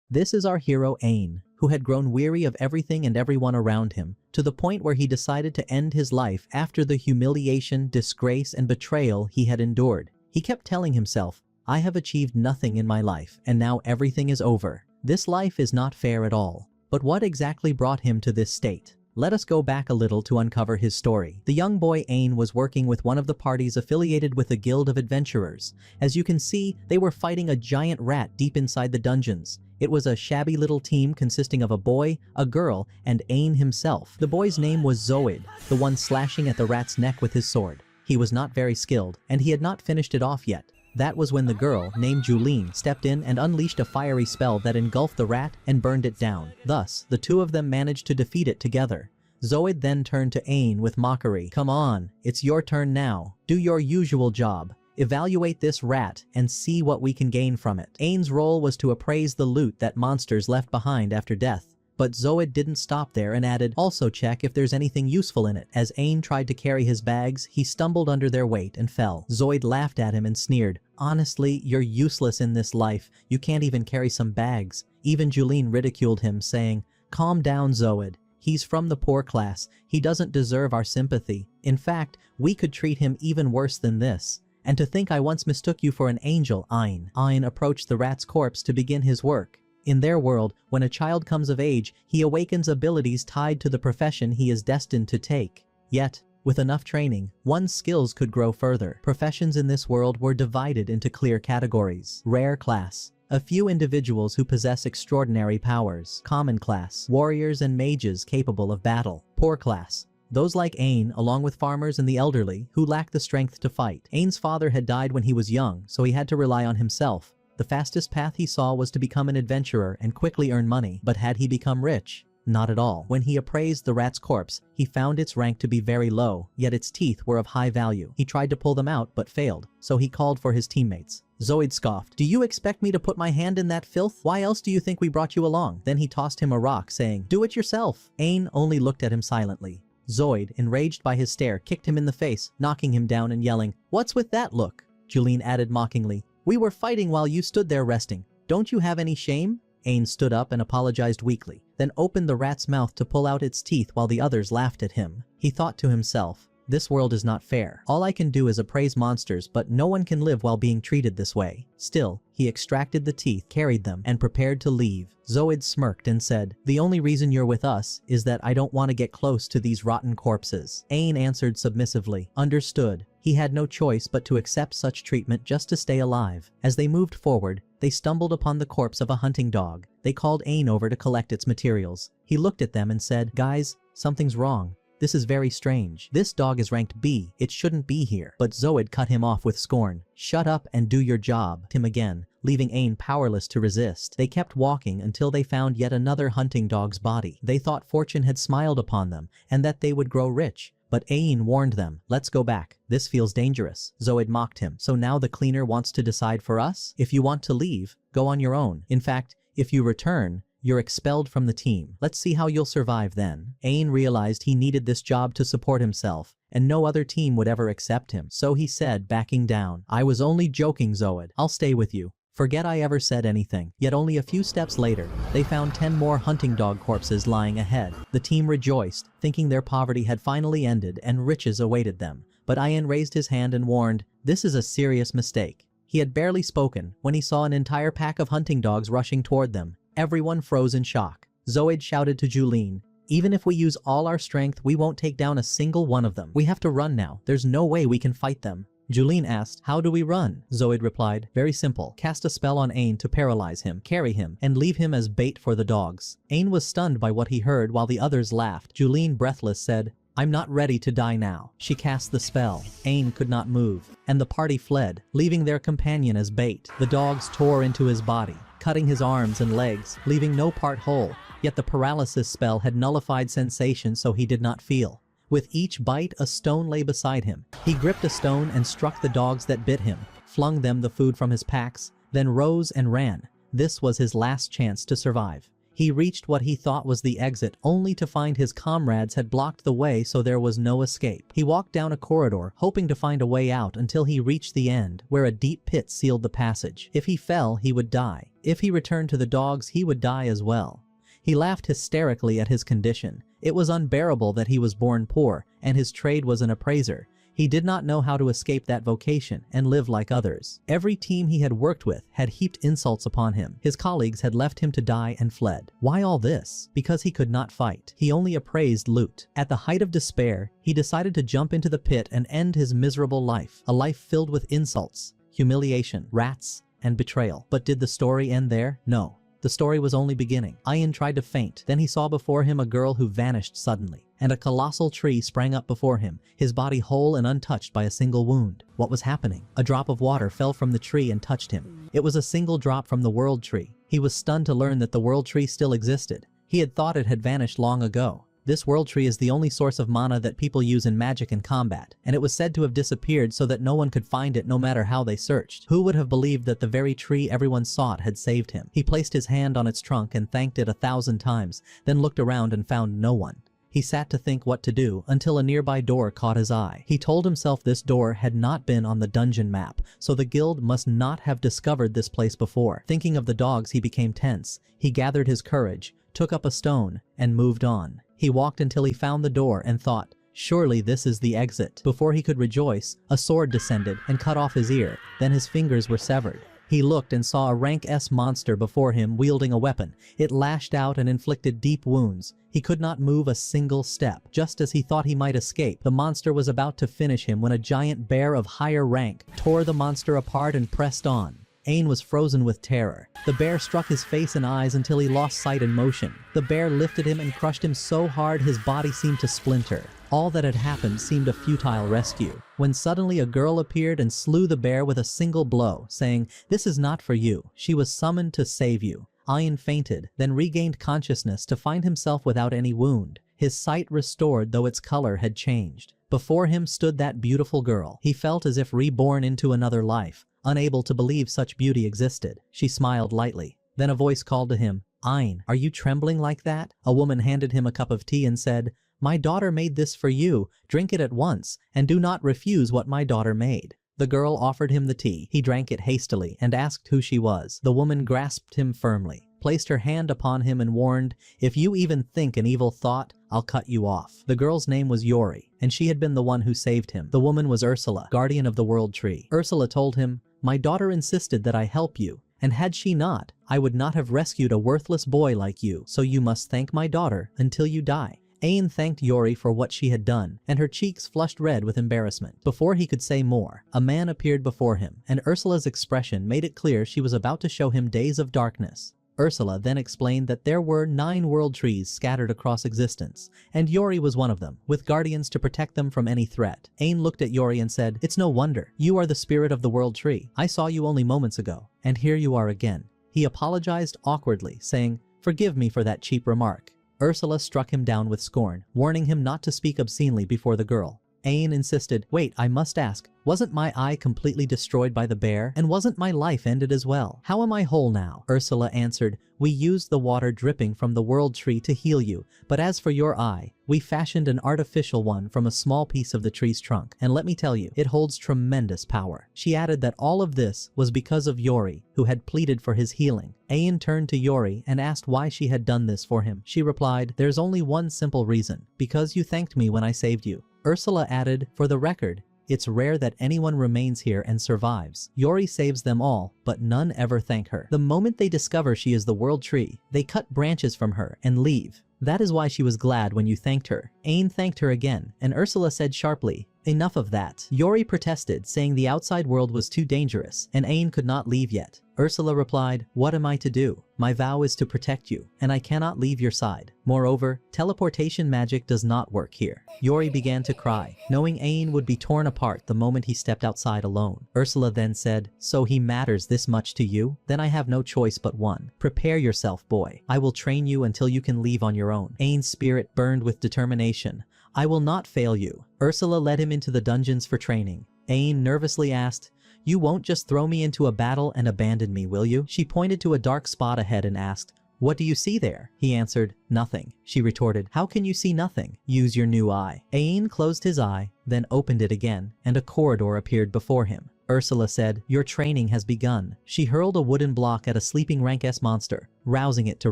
This is our hero Ain, who had grown weary of everything and everyone around him, to the point where he decided to end his life after the humiliation, disgrace, and betrayal he had endured. He kept telling himself, I have achieved nothing in my life, and now everything is over. This life is not fair at all. But what exactly brought him to this state? Let us go back a little to uncover his story. The young boy Ain was working with one of the parties affiliated with a guild of adventurers. As you can see, they were fighting a giant rat deep inside the dungeons. It was a shabby little team consisting of a boy, a girl, and Ain himself. The boy's name was Zoid, the one slashing at the rat's neck with his sword. He was not very skilled, and he had not finished it off yet. That was when the girl, named Julene, stepped in and unleashed a fiery spell that engulfed the rat and burned it down. Thus, the two of them managed to defeat it together. Zoid then turned to Ain with mockery. Come on, it's your turn now. Do your usual job. Evaluate this rat and see what we can gain from it. Ain's role was to appraise the loot that monsters left behind after death. But Zoid didn't stop there and added, also check if there's anything useful in it. As Ain tried to carry his bags, he stumbled under their weight and fell. Zoid laughed at him and sneered, honestly, you're useless in this life. You can't even carry some bags. Even Julene ridiculed him, saying, calm down, Zoid. He's from the poor class. He doesn't deserve our sympathy. In fact, we could treat him even worse than this. And to think I once mistook you for an angel, Ain. Ain approached the rat's corpse to begin his work. In their world, when a child comes of age, he awakens abilities tied to the profession he is destined to take. Yet, with enough training, one's skills could grow further. Professions in this world were divided into clear categories. Rare class. A few individuals who possess extraordinary powers. Common class. Warriors and mages capable of battle. Poor class. Those like Ain, along with farmers and the elderly, who lack the strength to fight. Ain's father had died when he was young, so he had to rely on himself. The fastest path he saw was to become an adventurer and quickly earn money. But had he become rich? Not at all. When he appraised the rat's corpse, he found its rank to be very low, yet its teeth were of high value. He tried to pull them out but failed, so he called for his teammates. Zoid scoffed. Do you expect me to put my hand in that filth? Why else do you think we brought you along? Then he tossed him a rock, saying, do it yourself. Ain only looked at him silently. Zoid, enraged by his stare, kicked him in the face, knocking him down and yelling, what's with that look? Julene added mockingly, we were fighting while you stood there resting. Don't you have any shame? Ain stood up and apologized weakly, then opened the rat's mouth to pull out its teeth while the others laughed at him. He thought to himself, this world is not fair. All I can do is appraise monsters, but no one can live while being treated this way. Still, he extracted the teeth, carried them, and prepared to leave. Zoid smirked and said, the only reason you're with us is that I don't want to get close to these rotten corpses. Ain answered submissively, understood. He had no choice but to accept such treatment just to stay alive. As they moved forward, they stumbled upon the corpse of a hunting dog. They called Ain over to collect its materials. He looked at them and said, guys, something's wrong. This is very strange. This dog is ranked B. It shouldn't be here. But Zoid cut him off with scorn. Shut up and do your job. Him again, leaving Ain powerless to resist. They kept walking until they found yet another hunting dog's body. They thought fortune had smiled upon them and that they would grow rich. But Ain warned them, let's go back. This feels dangerous. Zoid mocked him. So now the cleaner wants to decide for us? If you want to leave, go on your own. In fact, if you return, you're expelled from the team. Let's see how you'll survive then. Ain realized he needed this job to support himself, and no other team would ever accept him. So he said, backing down, I was only joking, Zoid. I'll stay with you. Forget I ever said anything. Yet only a few steps later, they found 10 more hunting dog corpses lying ahead. The team rejoiced, thinking their poverty had finally ended and riches awaited them. But Ain raised his hand and warned, this is a serious mistake. He had barely spoken when he saw an entire pack of hunting dogs rushing toward them. Everyone froze in shock. Zoid shouted to Julene, even if we use all our strength, we won't take down a single one of them. We have to run now. There's no way we can fight them. Julene asked, how do we run? Zoid replied, very simple. Cast a spell on Ain to paralyze him, carry him, and leave him as bait for the dogs. Ain was stunned by what he heard while the others laughed. Julene, breathless, said, I'm not ready to die now. She cast the spell. Ain could not move, and the party fled, leaving their companion as bait. The dogs tore into his body, cutting his arms and legs, leaving no part whole. Yet the paralysis spell had nullified sensation, so he did not feel. With each bite, a stone lay beside him. He gripped a stone and struck the dogs that bit him, flung them the food from his packs, then rose and ran. This was his last chance to survive. He reached what he thought was the exit only to find his comrades had blocked the way, so there was no escape. He walked down a corridor, hoping to find a way out until he reached the end, where a deep pit sealed the passage. If he fell, he would die. If he returned to the dogs, he would die as well. He laughed hysterically at his condition. It was unbearable that he was born poor, and his trade was an appraiser. He did not know how to escape that vocation and live like others. Every team he had worked with had heaped insults upon him. His colleagues had left him to die and fled. Why all this? Because he could not fight. He only appraised loot. At the height of despair, he decided to jump into the pit and end his miserable life. A life filled with insults, humiliation, rats, and betrayal. But did the story end there? No. The story was only beginning. Ian tried to faint. Then he saw before him a girl who vanished suddenly, and a colossal tree sprang up before him, his body whole and untouched by a single wound. What was happening? A drop of water fell from the tree and touched him. It was a single drop from the world tree. He was stunned to learn that the world tree still existed. He had thought it had vanished long ago. This world tree is the only source of mana that people use in magic and combat, and it was said to have disappeared so that no one could find it no matter how they searched. Who would have believed that the very tree everyone sought had saved him? He placed his hand on its trunk and thanked it 1,000 times, then looked around and found no one. He sat to think what to do until a nearby door caught his eye. He told himself this door had not been on the dungeon map, so the guild must not have discovered this place before. Thinking of the dogs, he became tense. He gathered his courage, took up a stone, and moved on. He walked until he found the door and thought, surely this is the exit. Before he could rejoice, a sword descended and cut off his ear, then his fingers were severed. He looked and saw a rank S monster before him wielding a weapon. It lashed out and inflicted deep wounds. He could not move a single step. Just as he thought he might escape, the monster was about to finish him when a giant bear of higher rank tore the monster apart and pressed on. Ain was frozen with terror. The bear struck his face and eyes until he lost sight and motion. The bear lifted him and crushed him so hard his body seemed to splinter. All that had happened seemed a futile rescue, when suddenly a girl appeared and slew the bear with a single blow, saying, "This is not for you. She was summoned to save you." Ian fainted, then regained consciousness to find himself without any wound. His sight restored, though its color had changed. Before him stood that beautiful girl. He felt as if reborn into another life, unable to believe such beauty existed. She smiled lightly. Then a voice called to him, "Ain, are you trembling like that?" A woman handed him a cup of tea and said, "My daughter made this for you. Drink it at once, and do not refuse what my daughter made." The girl offered him the tea. He drank it hastily and asked who she was. The woman grasped him firmly, placed her hand upon him and warned, "If you even think an evil thought, I'll cut you off." The girl's name was Yaoi, and she had been the one who saved him. The woman was Ursula, guardian of the world tree. Ursula told him, "My daughter insisted that I help you, and had she not, I would not have rescued a worthless boy like you, so you must thank my daughter until you die." Ain thanked Yaoi for what she had done, and her cheeks flushed red with embarrassment. Before he could say more, a man appeared before him, and Ursula's expression made it clear she was about to show him days of darkness. Ursula then explained that there were 9 world trees scattered across existence, and Yaoi was one of them, with guardians to protect them from any threat. Ain looked at Yaoi and said, "It's no wonder. You are the spirit of the world tree. I saw you only moments ago, and here you are again." He apologized awkwardly, saying, "Forgive me for that cheap remark." Ursula struck him down with scorn, warning him not to speak obscenely before the girl. Ain insisted, "Wait, I must ask, wasn't my eye completely destroyed by the bear? And wasn't my life ended as well? How am I whole now?" Ursula answered, "We used the water dripping from the world tree to heal you, but as for your eye, we fashioned an artificial one from a small piece of the tree's trunk, and let me tell you, it holds tremendous power." She added that all of this was because of Yaoi, who had pleaded for his healing. Ain turned to Yaoi and asked why she had done this for him. She replied, "There's only one simple reason, because you thanked me when I saved you." Ursula added, "For the record, it's rare that anyone remains here and survives. Yaoi saves them all, but none ever thank her. The moment they discover she is the world tree, they cut branches from her and leave. That is why she was glad when you thanked her." Ain thanked her again, and Ursula said sharply, "Enough of that." Yaoi protested, saying the outside world was too dangerous, and Ain could not leave yet. Ursula replied, "What am I to do? My vow is to protect you, and I cannot leave your side. Moreover, teleportation magic does not work here." Yaoi began to cry, knowing Ain would be torn apart the moment he stepped outside alone. Ursula then said, "So he matters this much to you? Then I have no choice but one. Prepare yourself, boy. I will train you until you can leave on your own." Ain's spirit burned with determination. "I will not fail you." Ursula led him into the dungeons for training. Ain nervously asked, "You won't just throw me into a battle and abandon me, will you?" She pointed to a dark spot ahead and asked, "What do you see there?" He answered, "Nothing." She retorted, "How can you see nothing? Use your new eye." Ain closed his eye, then opened it again, and a corridor appeared before him. Ursula said, "Your training has begun." She hurled a wooden block at a sleeping rank S monster, rousing it to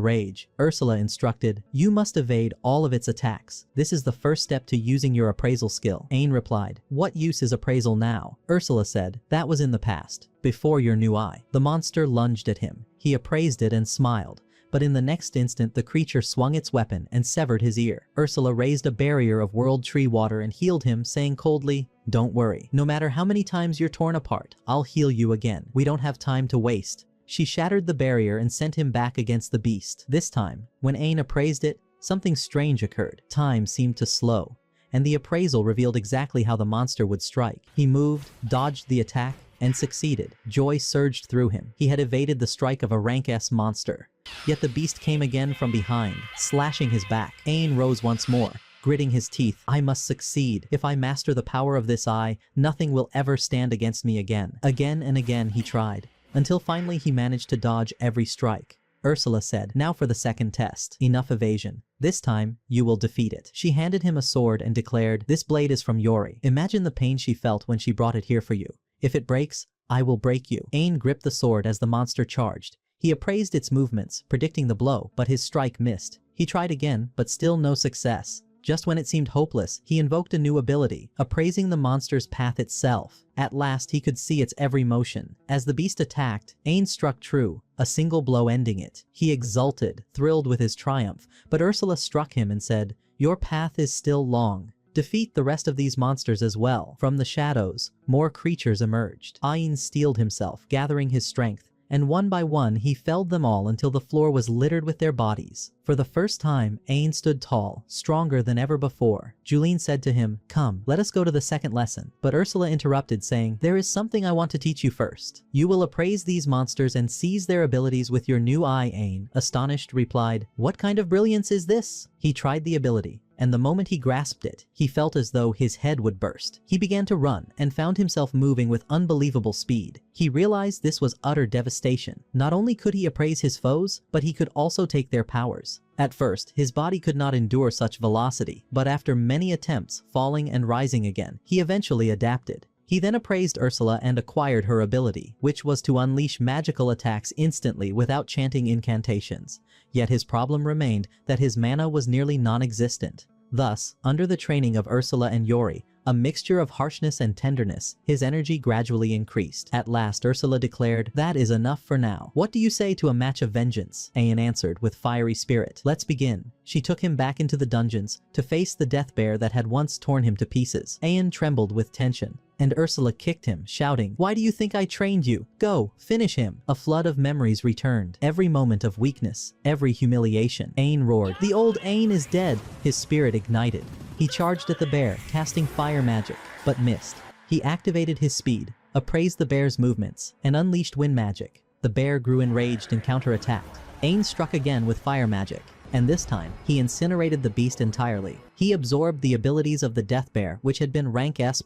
rage. Ursula instructed, "You must evade all of its attacks. This is the first step to using your appraisal skill." Ain replied, "What use is appraisal now?" Ursula said, "That was in the past, before your new eye." The monster lunged at him. He appraised it and smiled. But in the next instant the creature swung its weapon and severed his ear. Ursula raised a barrier of world tree water and healed him, saying coldly, "Don't worry. No matter how many times you're torn apart, I'll heal you again. We don't have time to waste." She shattered the barrier and sent him back against the beast. This time, when Ain appraised it, something strange occurred. Time seemed to slow, and the appraisal revealed exactly how the monster would strike. He moved, dodged the attack, and succeeded. Joy surged through him. He had evaded the strike of a rank S monster. Yet the beast came again from behind, slashing his back. Ain rose once more, gritting his teeth. "I must succeed. If I master the power of this eye, nothing will ever stand against me again." Again and again he tried, until finally he managed to dodge every strike. Ursula said, "Now for the second test. Enough evasion. This time, you will defeat it." She handed him a sword and declared, "This blade is from Yaoi. Imagine the pain she felt when she brought it here for you. If it breaks, I will break you." Ain gripped the sword as the monster charged. He appraised its movements, predicting the blow, but his strike missed. He tried again, but still no success. Just when it seemed hopeless, he invoked a new ability, appraising the monster's path itself. At last, he could see its every motion. As the beast attacked, Ain struck true, a single blow ending it. He exulted, thrilled with his triumph, but Ursula struck him and said, "Your path is still long. Defeat the rest of these monsters as well." From the shadows, more creatures emerged. Ain steeled himself, gathering his strength, and one by one he felled them all until the floor was littered with their bodies. For the first time, Ain stood tall, stronger than ever before. Julene said to him, "Come, let us go to the second lesson." But Ursula interrupted, saying, "There is something I want to teach you first. You will appraise these monsters and seize their abilities with your new eye." Ain, astonished, replied, "What kind of brilliance is this?" He tried the ability, and the moment he grasped it, he felt as though his head would burst. He began to run and found himself moving with unbelievable speed. He realized this was utter devastation. Not only could he appraise his foes, but he could also take their powers. At first, his body could not endure such velocity, but after many attempts, falling and rising again, he eventually adapted. He then appraised Ursula and acquired her ability, which was to unleash magical attacks instantly without chanting incantations. Yet his problem remained that his mana was nearly non-existent. Thus, under the training of Ursula and Yaoi, a mixture of harshness and tenderness, his energy gradually increased. At last Ursula declared, "That is enough for now. What do you say to a match of vengeance?" Ain answered with fiery spirit, "Let's begin." She took him back into the dungeons to face the death bear that had once torn him to pieces. Ain trembled with tension, and Ursula kicked him, shouting, "Why do you think I trained you? Go, finish him." A flood of memories returned. Every moment of weakness, every humiliation. Ain roared, "The old Ain is dead!" His spirit ignited. He charged at the bear, casting fire magic, but missed. He activated his speed, appraised the bear's movements, and unleashed wind magic. The bear grew enraged and counterattacked. Ain struck again with fire magic, and this time, he incinerated the beast entirely. He absorbed the abilities of the death bear, which had been rank S+.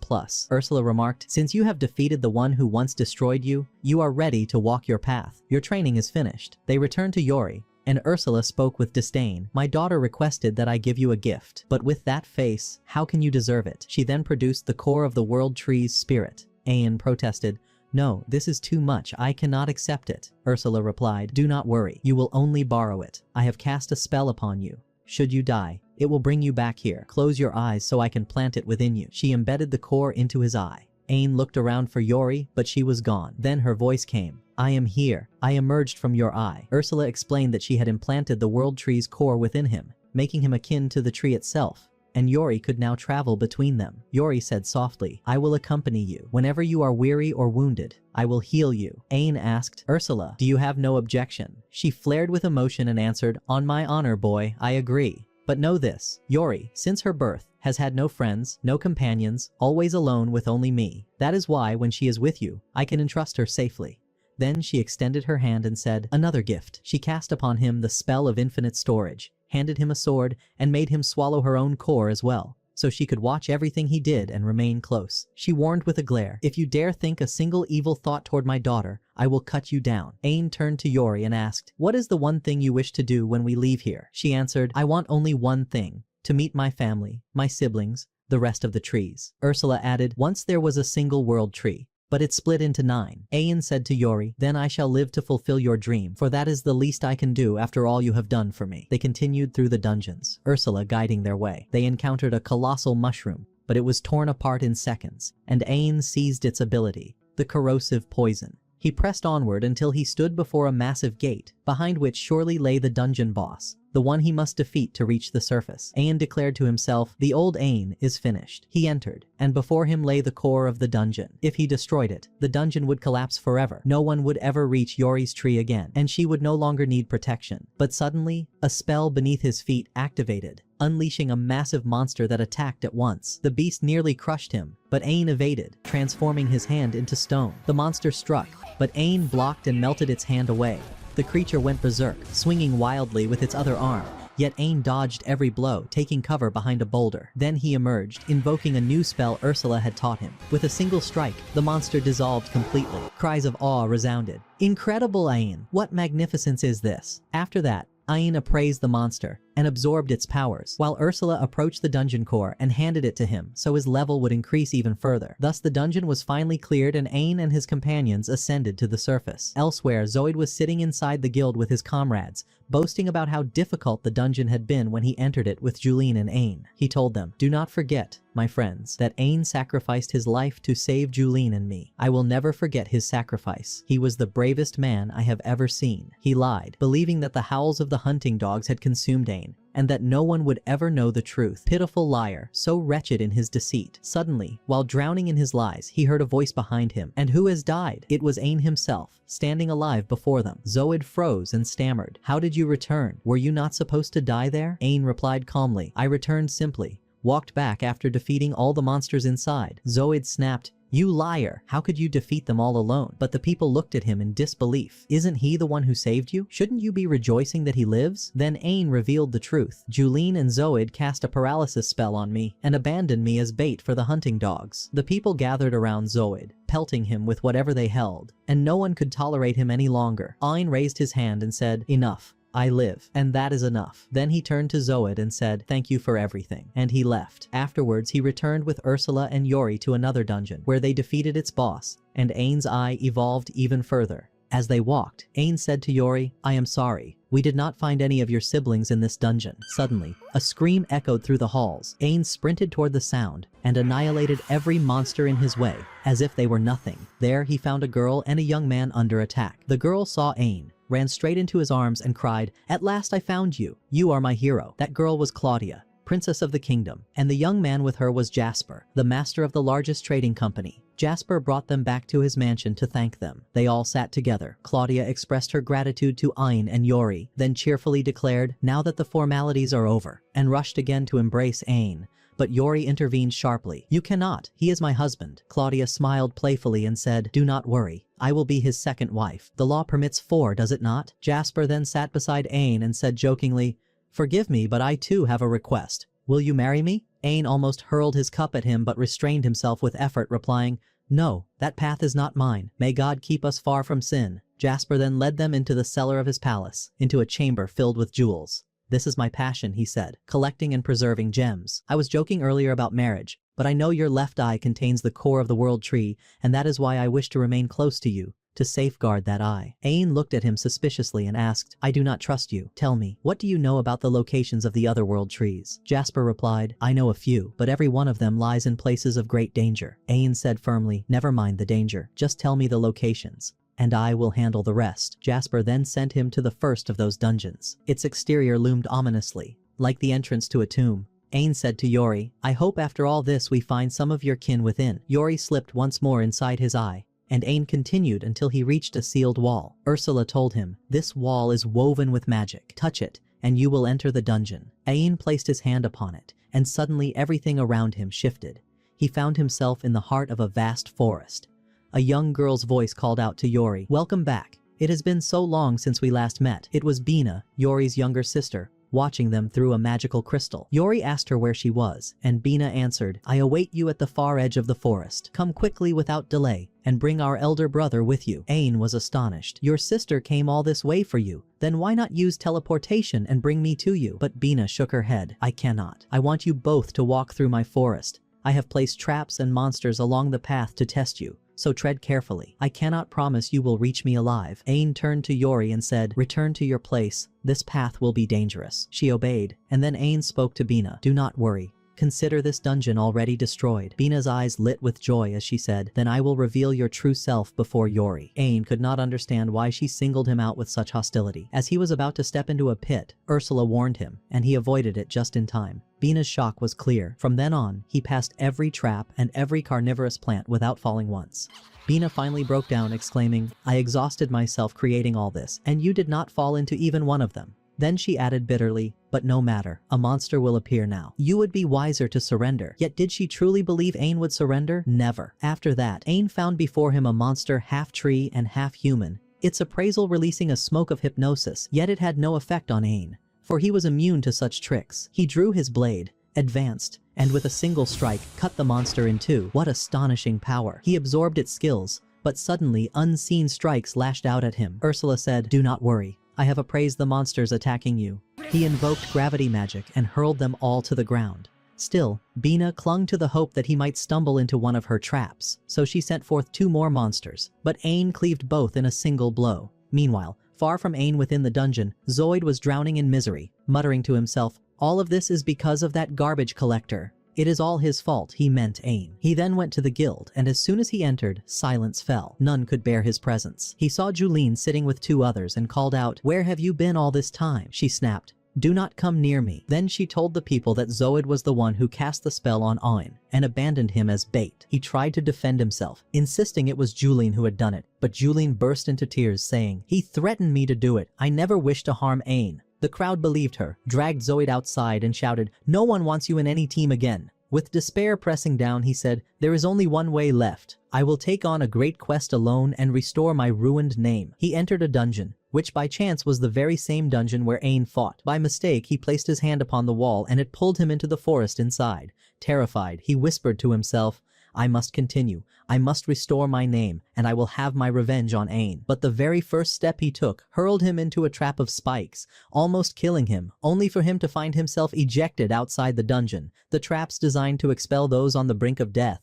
Ursula remarked, "Since you have defeated the one who once destroyed you, you are ready to walk your path. Your training is finished." They returned to Yaoi, and Ursula spoke with disdain. "My daughter requested that I give you a gift, but with that face, how can you deserve it?" She then produced the core of the world tree's spirit. Ain protested, "No, this is too much. I cannot accept it." Ursula replied, "Do not worry. You will only borrow it. I have cast a spell upon you. Should you die, it will bring you back here. Close your eyes so I can plant it within you." She embedded the core into his eye. Ain looked around for Yaoi, but she was gone. Then her voice came. "I am here. I emerged from your eye." Ursula explained that she had implanted the world tree's core within him, making him akin to the tree itself, and Yaoi could now travel between them. Yaoi said softly, "I will accompany you. Whenever you are weary or wounded, I will heal you." Ain asked, "Ursula, do you have no objection?" She flared with emotion and answered, "On my honor, boy, I agree. But know this, Yaoi, since her birth, has had no friends, no companions, always alone with only me. That is why, when she is with you, I can entrust her safely." Then she extended her hand and said, "Another gift." She cast upon him the spell of infinite storage, handed him a sword, and made him swallow her own core as well. so she could watch everything he did and remain close. She warned with a glare, "If you dare think a single evil thought toward my daughter, I will cut you down." Ain turned to Yori and asked, "What is the one thing you wish to do when we leave here?" She answered, "I want only one thing, to meet my family, my siblings, the rest of the trees." Ursula added, "Once there was a single world tree, but it split into 9. Ain said to Yori, "Then I shall live to fulfill your dream, for that is the least I can do after all you have done for me." They continued through the dungeons, Ursula guiding their way. They encountered a colossal mushroom, but it was torn apart in seconds, and Ain seized its ability, the corrosive poison. He pressed onward until he stood before a massive gate, behind which surely lay the dungeon boss, the one he must defeat to reach the surface. Ain declared to himself, "The old Ain is finished." He entered, and before him lay the core of the dungeon. If he destroyed it, the dungeon would collapse forever. No one would ever reach Yori's tree again, and she would no longer need protection. But suddenly, a spell beneath his feet activated, unleashing a massive monster that attacked at once. The beast nearly crushed him, but Ain evaded, transforming his hand into stone. The monster struck, but Ain blocked and melted its hand away. The creature went berserk, swinging wildly with its other arm. Yet Ain dodged every blow, taking cover behind a boulder. Then he emerged, invoking a new spell Ursula had taught him. With a single strike, the monster dissolved completely. Cries of awe resounded. "Incredible, Ain! What magnificence is this?" After that, Ain appraised the monster and absorbed its powers, while Ursula approached the dungeon core and handed it to him so his level would increase even further. Thus the dungeon was finally cleared and Ain and his companions ascended to the surface. Elsewhere, Zoid was sitting inside the guild with his comrades, boasting about how difficult the dungeon had been when he entered it with Julene and Ain. He told them, "Do not forget, my friends, that Ain sacrificed his life to save Julene and me. I will never forget his sacrifice. He was the bravest man I have ever seen." He lied, believing that the howls of the hunting dogs had consumed Ain, and that no one would ever know the truth. Pitiful liar, so wretched in his deceit. Suddenly, while drowning in his lies, he heard a voice behind him. "And who has died?" It was Ain himself, standing alive before them. Zoid froze and stammered, "How did you return? Were you not supposed to die there?" Ain replied calmly, "I returned simply. Walked back after defeating all the monsters inside." Zoid snapped, "You liar! How could you defeat them all alone?" But the people looked at him in disbelief. "Isn't he the one who saved you? Shouldn't you be rejoicing that he lives?" Then Ain revealed the truth. "Julene and Zoid cast a paralysis spell on me and abandoned me as bait for the hunting dogs." The people gathered around Zoid, pelting him with whatever they held, and no one could tolerate him any longer. Ain raised his hand and said, "Enough. I live, and that is enough." Then he turned to Zoid and said, "Thank you for everything." And he left. Afterwards, he returned with Ursula and Yori to another dungeon, where they defeated its boss, and Ain's eye evolved even further. As they walked, Ain said to Yori, "I am sorry. We did not find any of your siblings in this dungeon." Suddenly, a scream echoed through the halls. Ain sprinted toward the sound and annihilated every monster in his way, as if they were nothing. There, he found a girl and a young man under attack. The girl saw Ain, ran straight into his arms and cried, "At last I found you. You are my hero." That girl was Claudia, princess of the kingdom, and the young man with her was Jasper, the master of the largest trading company. Jasper brought them back to his mansion to thank them. They all sat together. Claudia expressed her gratitude to Ain and Yori, then cheerfully declared, "Now that the formalities are over," and rushed again to embrace Ain. But Yori intervened sharply. "You cannot. He is my husband." Claudia smiled playfully and said, "Do not worry. I will be his second wife. The law permits 4, does it not?" Jasper then sat beside Ain and said jokingly, "Forgive me, but I too have a request. Will you marry me?" Ain almost hurled his cup at him but restrained himself with effort, replying, "No, that path is not mine. May God keep us far from sin." Jasper then led them into the cellar of his palace, into a chamber filled with jewels. "This is my passion," he said, "collecting and preserving gems. I was joking earlier about marriage, but I know your left eye contains the core of the world tree, and that is why I wish to remain close to you, to safeguard that eye." Ain looked at him suspiciously and asked, "I do not trust you. Tell me, what do you know about the locations of the other world trees?" Jasper replied, "I know a few, but every one of them lies in places of great danger." Ain said firmly, "Never mind the danger. Just tell me the locations, and I will handle the rest." Jasper then sent him to the first of those dungeons. Its exterior loomed ominously, like the entrance to a tomb. Ain said to Yori, "I hope after all this we find some of your kin within." Yori slipped once more inside his eye, and Ain continued until he reached a sealed wall. Ursula told him, "This wall is woven with magic. Touch it, and you will enter the dungeon." Ain placed his hand upon it, and suddenly everything around him shifted. He found himself in the heart of a vast forest. A young girl's voice called out to Yori, "Welcome back. It has been so long since we last met." It was Bina, Yori's younger sister, watching them through a magical crystal. Yori asked her where she was, and Bina answered, I await you at the far edge of the forest. Come quickly without delay, and bring our elder brother with you. Ain was astonished. Your sister came all this way for you. Then why not use teleportation and bring me to you? But Bina shook her head. I cannot. I want you both to walk through my forest. I have placed traps and monsters along the path to test you, so tread carefully. I cannot promise you will reach me alive. Ain turned to Yori and said, return to your place. This path will be dangerous. She obeyed, and then Ain spoke to Bina. Do not worry. Consider this dungeon already destroyed. Bina's eyes lit with joy as she said, then I will reveal your true self before Yori. Ain could not understand why she singled him out with such hostility. As he was about to step into a pit, Ursula warned him, and he avoided it just in time. Bina's shock was clear. From then on, he passed every trap and every carnivorous plant without falling once. Bina finally broke down, exclaiming, I exhausted myself creating all this, and you did not fall into even one of them. Then she added bitterly, but no matter, a monster will appear now. You would be wiser to surrender. Yet did she truly believe Ain would surrender? Never. After that, Ain found before him a monster half tree and half human, its appraisal releasing a smoke of hypnosis, yet it had no effect on Ain, for he was immune to such tricks. He drew his blade, advanced, and with a single strike, cut the monster in two. What astonishing power. He absorbed its skills, but suddenly unseen strikes lashed out at him. Ursula said, do not worry. I have appraised the monsters attacking you. He invoked gravity magic and hurled them all to the ground. Still, Bina clung to the hope that he might stumble into one of her traps, so she sent forth 2 more monsters, but Ain cleaved both in a single blow. Meanwhile, far from Ain within the dungeon, Zoid was drowning in misery, muttering to himself, all of this is because of that garbage collector. It is all his fault, he meant Ain. He then went to the guild, and as soon as he entered, silence fell. None could bear his presence. He saw Julene sitting with 2 others and called out, where have you been all this time? She snapped, do not come near me. Then she told the people that Zoid was the one who cast the spell on Ain, and abandoned him as bait. He tried to defend himself, insisting it was Julene who had done it, but Julene burst into tears saying, he threatened me to do it. I never wished to harm Ain. The crowd believed her, dragged Zoid outside and shouted, no one wants you in any team again. With despair pressing down, he said, there is only one way left. I will take on a great quest alone and restore my ruined name. He entered a dungeon, which by chance was the very same dungeon where Ain fought. By mistake, he placed his hand upon the wall and it pulled him into the forest inside. Terrified, he whispered to himself, I must continue. I must restore my name, and I will have my revenge on Ain. But the very first step he took hurled him into a trap of spikes, almost killing him, only for him to find himself ejected outside the dungeon, the traps designed to expel those on the brink of death.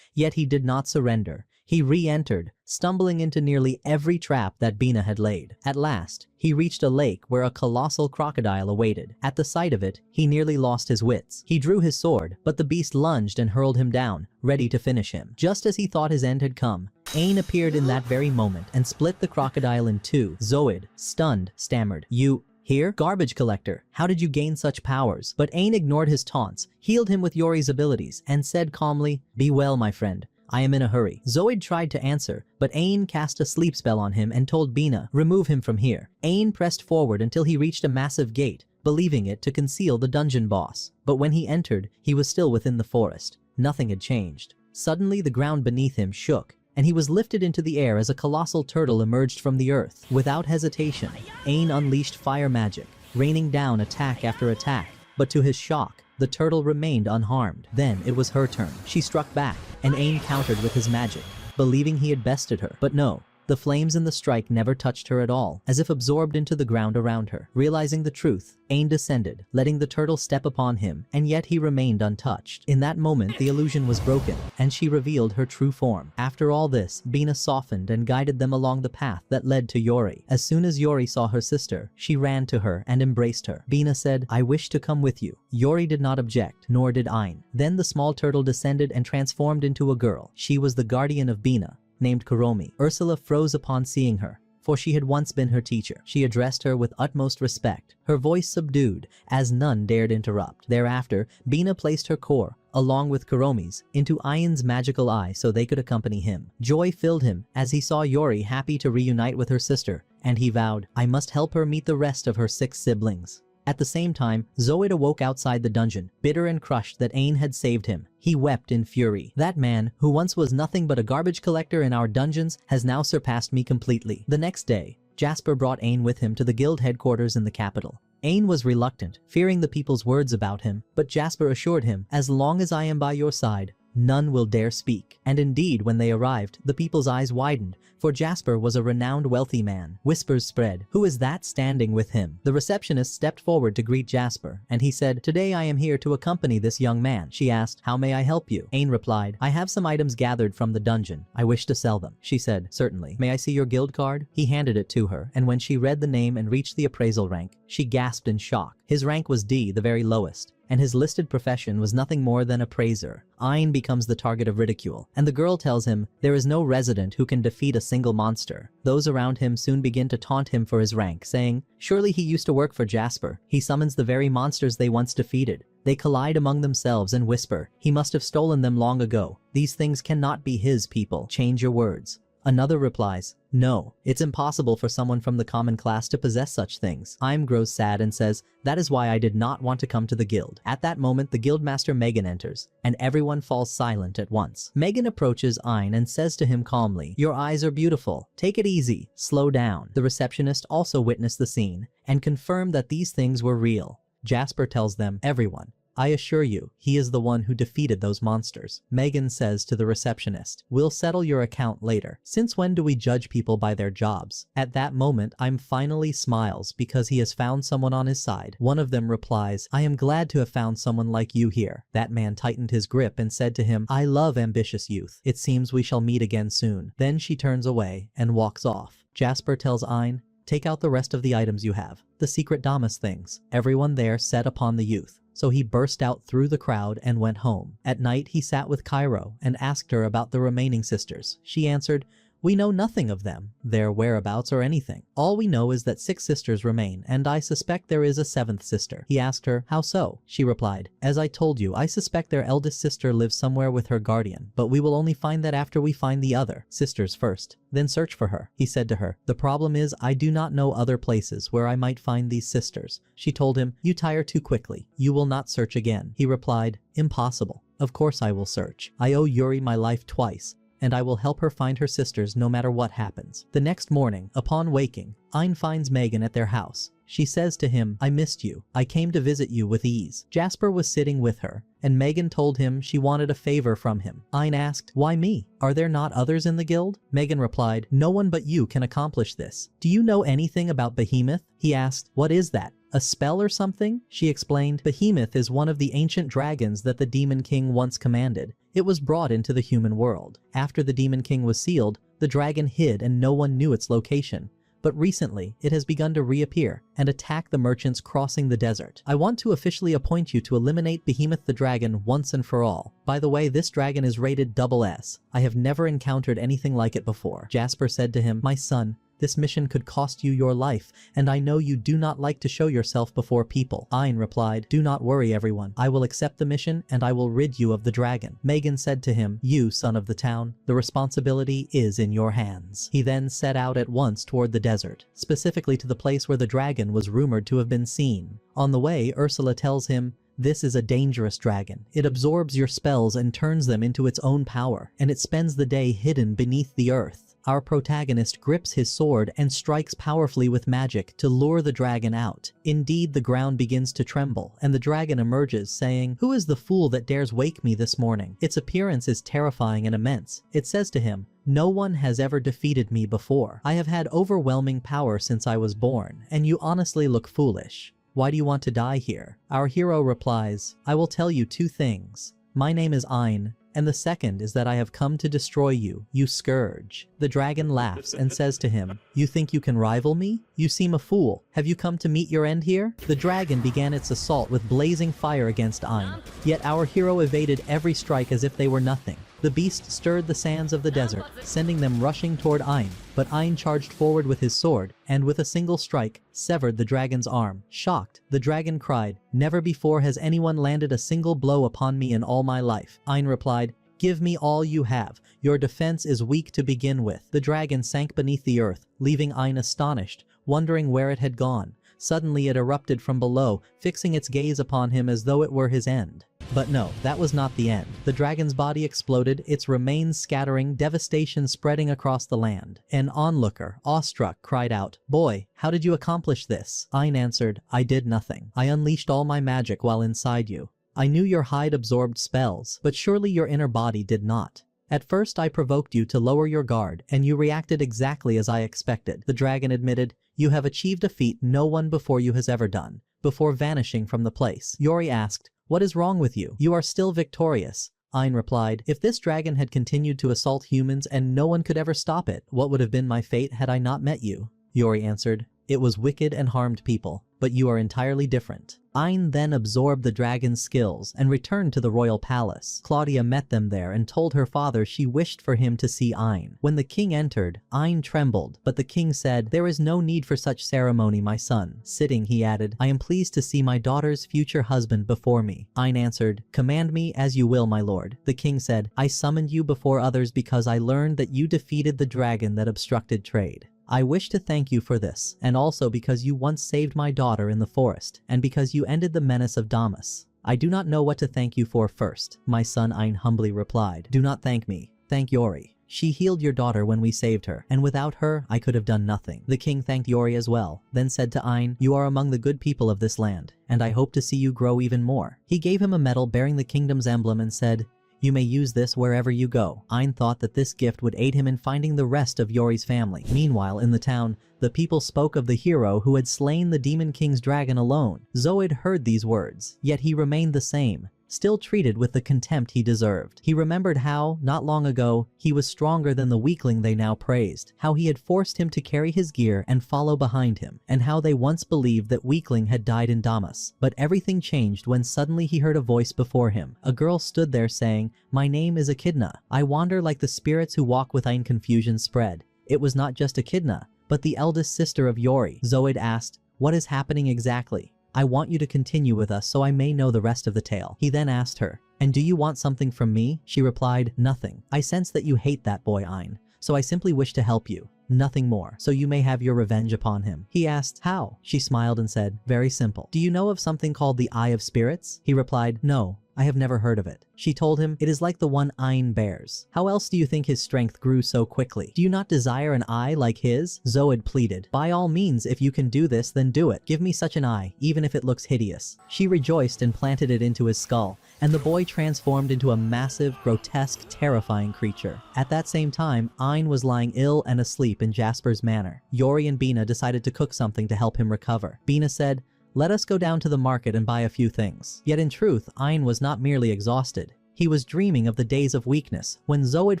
Yet he did not surrender. He re-entered, stumbling into nearly every trap that Bina had laid. At last, he reached a lake where a colossal crocodile awaited. At the sight of it, he nearly lost his wits. He drew his sword, but the beast lunged and hurled him down, ready to finish him. Just as he thought his end had come, Ain appeared in that very moment and split the crocodile in 2. Zoid, stunned, stammered, You here? Garbage collector, how did you gain such powers? But Ain ignored his taunts, healed him with Yori's abilities, and said calmly, Be well, my friend. I am in a hurry. Zoid tried to answer, but Ain cast a sleep spell on him and told Bina, remove him from here. Ain pressed forward until he reached a massive gate, believing it to conceal the dungeon boss. But when he entered, he was still within the forest. Nothing had changed. Suddenly the ground beneath him shook, and he was lifted into the air as a colossal turtle emerged from the earth. Without hesitation, Ain unleashed fire magic, raining down attack after attack, but to his shock, the turtle remained unharmed. Then it was her turn. She struck back, and Ain countered with his magic, believing he had bested her. But no, the flames in the strike never touched her at all, as if absorbed into the ground around her. Realizing the truth, Ain descended, letting the turtle step upon him, and yet he remained untouched. In that moment, the illusion was broken, and she revealed her true form. After all this, Bina softened and guided them along the path that led to Yori. As soon as Yori saw her sister, she ran to her and embraced her. Bina said, I wish to come with you. Yori did not object, nor did Ain. Then the small turtle descended and transformed into a girl. She was the guardian of Bina, named Kuromi. Ursula froze upon seeing her, for she had once been her teacher. She addressed her with utmost respect, her voice subdued, as none dared interrupt. Thereafter, Bina placed her core, along with Kuromi's, into Ain's magical eye so they could accompany him. Joy filled him as he saw Yori happy to reunite with her sister, and he vowed, I must help her meet the rest of her 6 siblings. At the same time, Zoid awoke outside the dungeon, bitter and crushed that Ain had saved him. He wept in fury. That man, who once was nothing but a garbage collector in our dungeons, has now surpassed me completely. The next day, Jasper brought Ain with him to the guild headquarters in the capital. Ain was reluctant, fearing the people's words about him, but Jasper assured him, as long as I am by your side, none will dare speak. And indeed, when they arrived, the people's eyes widened, for Jasper was a renowned wealthy man. Whispers spread, "Who is that standing with him?" The receptionist stepped forward to greet Jasper, and he said, "Today I am here to accompany this young man." She asked, "How may I help you?" Ain replied, "I have some items gathered from the dungeon. I wish to sell them." She said, "Certainly. May I see your guild card?" He handed it to her, and when she read the name and reached the appraisal rank, she gasped in shock. His rank was D, the very lowest, and his listed profession was nothing more than appraiser. Ain becomes the target of ridicule, and the girl tells him there is no resident who can defeat a single monster. Those around him soon begin to taunt him for his rank, saying, "Surely he used to work for Jasper. He summons the very monsters they once defeated." They collide among themselves and whisper, "He must have stolen them long ago. These things cannot be his people. Change your words." Another replies, "No, it's impossible for someone from the common class to possess such things." Aim grows sad and says, "That is why I did not want to come to the guild." At that moment, the guildmaster Megan enters, and everyone falls silent at once. Megan approaches Ain and says to him calmly, "Your eyes are beautiful. Take it easy. Slow down." The receptionist also witnessed the scene and confirmed that these things were real. Jasper tells them, "Everyone, I assure you, he is the one who defeated those monsters." Megan says to the receptionist, "We'll settle your account later. Since when do we judge people by their jobs?" At that moment, Aim finally smiles because he has found someone on his side. One of them replies, "I am glad to have found someone like you here." That man tightened his grip and said to him, "I love ambitious youth. It seems we shall meet again soon." Then she turns away and walks off. Jasper tells Ain, "Take out the rest of the items you have, the secret Damas things." Everyone there set upon the youth, so he burst out through the crowd and went home. At night, he sat with Cairo and asked her about the remaining sisters. She answered, "We know nothing of them, their whereabouts or anything. All we know is that 6 sisters remain, and I suspect there is a 7th sister." He asked her, "How so?" She replied, "As I told you, I suspect their eldest sister lives somewhere with her guardian, but we will only find that after we find the other sisters first, then search for her." He said to her, "The problem is I do not know other places where I might find these sisters." She told him, "You tire too quickly. You will not search again." He replied, "Impossible. Of course I will search. I owe Yuri my life twice, and I will help her find her sisters no matter what happens." The next morning, upon waking, Ain finds Megan at their house. She says to him, "I missed you. I came to visit you with ease." Jasper was sitting with her, and Megan told him she wanted a favor from him. Ain asked, "Why me? Are there not others in the guild?" Megan replied, "No one but you can accomplish this." "Do you know anything about Behemoth?" He asked. "What is that? A spell or something?" She explained, "Behemoth is one of the ancient dragons that the Demon King once commanded. It was brought into the human world. After the Demon King was sealed, the dragon hid and no one knew its location. But recently, it has begun to reappear and attack the merchants crossing the desert. I want to officially appoint you to eliminate Behemoth the dragon once and for all. By the way, this dragon is rated SS. I have never encountered anything like it before." Jasper said to him, "My son, this mission could cost you your life, and I know you do not like to show yourself before people." Ain replied, "Do not worry, everyone. I will accept the mission and I will rid you of the dragon." Megan said to him, "You, son of the town, the responsibility is in your hands." He then set out at once toward the desert, specifically to the place where the dragon was rumored to have been seen. On the way, Ursula tells him, "This is a dangerous dragon. It absorbs your spells and turns them into its own power, and it spends the day hidden beneath the earth." Our protagonist grips his sword and strikes powerfully with magic to lure the dragon out. Indeed, the ground begins to tremble, and the dragon emerges, saying, "Who is the fool that dares wake me this morning?" Its appearance is terrifying and immense. It says to him, "No one has ever defeated me before. I have had overwhelming power since I was born, and you honestly look foolish. Why do you want to die here?" Our hero replies, "I will tell you 2 things. My name is Ain, and the second is that I have come to destroy you, you scourge." The dragon laughs and says to him, "You think you can rival me? You seem a fool. Have you come to meet your end here?" The dragon began its assault with blazing fire against Ain, yet our hero evaded every strike as if they were nothing. The beast stirred the sands of the desert, sending them rushing toward Ain, but Ain charged forward with his sword, and with a single strike, severed the dragon's arm. Shocked, the dragon cried, "Never before has anyone landed a single blow upon me in all my life." Ain replied, "Give me all you have. Your defense is weak to begin with." The dragon sank beneath the earth, leaving Ain astonished, wondering where it had gone. Suddenly it erupted from below, fixing its gaze upon him as though it were his end. But no, that was not the end. The dragon's body exploded, its remains scattering, devastation spreading across the land. An onlooker, awestruck, cried out, "Boy, how did you accomplish this?" Ain answered, "I did nothing. I unleashed all my magic while inside you. I knew your hide absorbed spells, but surely your inner body did not. At first I provoked you to lower your guard, and you reacted exactly as I expected." The dragon admitted, "You have achieved a feat no one before you has ever done," before vanishing from the place. Yaoi asked, "What is wrong with you? You are still victorious." Ain replied, "If this dragon had continued to assault humans and no one could ever stop it, what would have been my fate had I not met you?" Yaoi answered, "It was wicked and harmed people, but you are entirely different." Ain then absorbed the dragon's skills and returned to the royal palace. Claudia met them there and told her father she wished for him to see Ain. When the king entered, Ain trembled, but the king said, "There is no need for such ceremony, my son." Sitting, he added, "I am pleased to see my daughter's future husband before me." Ain answered, "Command me as you will, my lord." The king said, "I summoned you before others because I learned that you defeated the dragon that obstructed trade. I wish to thank you for this, and also because you once saved my daughter in the forest, and because you ended the menace of Damas. I do not know what to thank you for first." "My son," Ain humbly replied, "do not thank me. Thank Yaoi. She healed your daughter when we saved her, and without her, I could have done nothing." The king thanked Yaoi as well, then said to Ain, "You are among the good people of this land, and I hope to see you grow even more." He gave him a medal bearing the kingdom's emblem and said, "You may use this wherever you go." Ain thought that this gift would aid him in finding the rest of Yaoi's family. Meanwhile, in the town, the people spoke of the hero who had slain the Demon King's dragon alone. Zoid heard these words, yet he remained the same, still treated with the contempt he deserved. He remembered how, not long ago, he was stronger than the weakling they now praised, how he had forced him to carry his gear and follow behind him, and how they once believed that weakling had died in Damas. But everything changed when suddenly he heard a voice before him. A girl stood there saying, "My name is Echidna. I wander like the spirits who walk with Ain." Confusion spread. It was not just Echidna, but the eldest sister of Yaoi. Zoid asked, "What is happening exactly? I want you to continue with us so I may know the rest of the tale." He then asked her, "And do you want something from me?" She replied, "Nothing. I sense that you hate that boy Ain, so I simply wish to help you. Nothing more, so you may have your revenge upon him." He asked, "How?" She smiled and said, "Very simple. Do you know of something called the Eye of Spirits?" He replied, "No. I have never heard of it." She told him, "It is like the one Ain bears. How else do you think his strength grew so quickly? Do you not desire an eye like his?" Zoid pleaded, "By all means, if you can do this, then do it. Give me such an eye, even if it looks hideous." She rejoiced and planted it into his skull, and the boy transformed into a massive, grotesque, terrifying creature. At that same time, Ain was lying ill and asleep in Jasper's manor. Yaoi and Bina decided to cook something to help him recover. Bina said, "Let us go down to the market and buy a few things." Yet in truth, Ain was not merely exhausted. He was dreaming of the days of weakness, when Zoid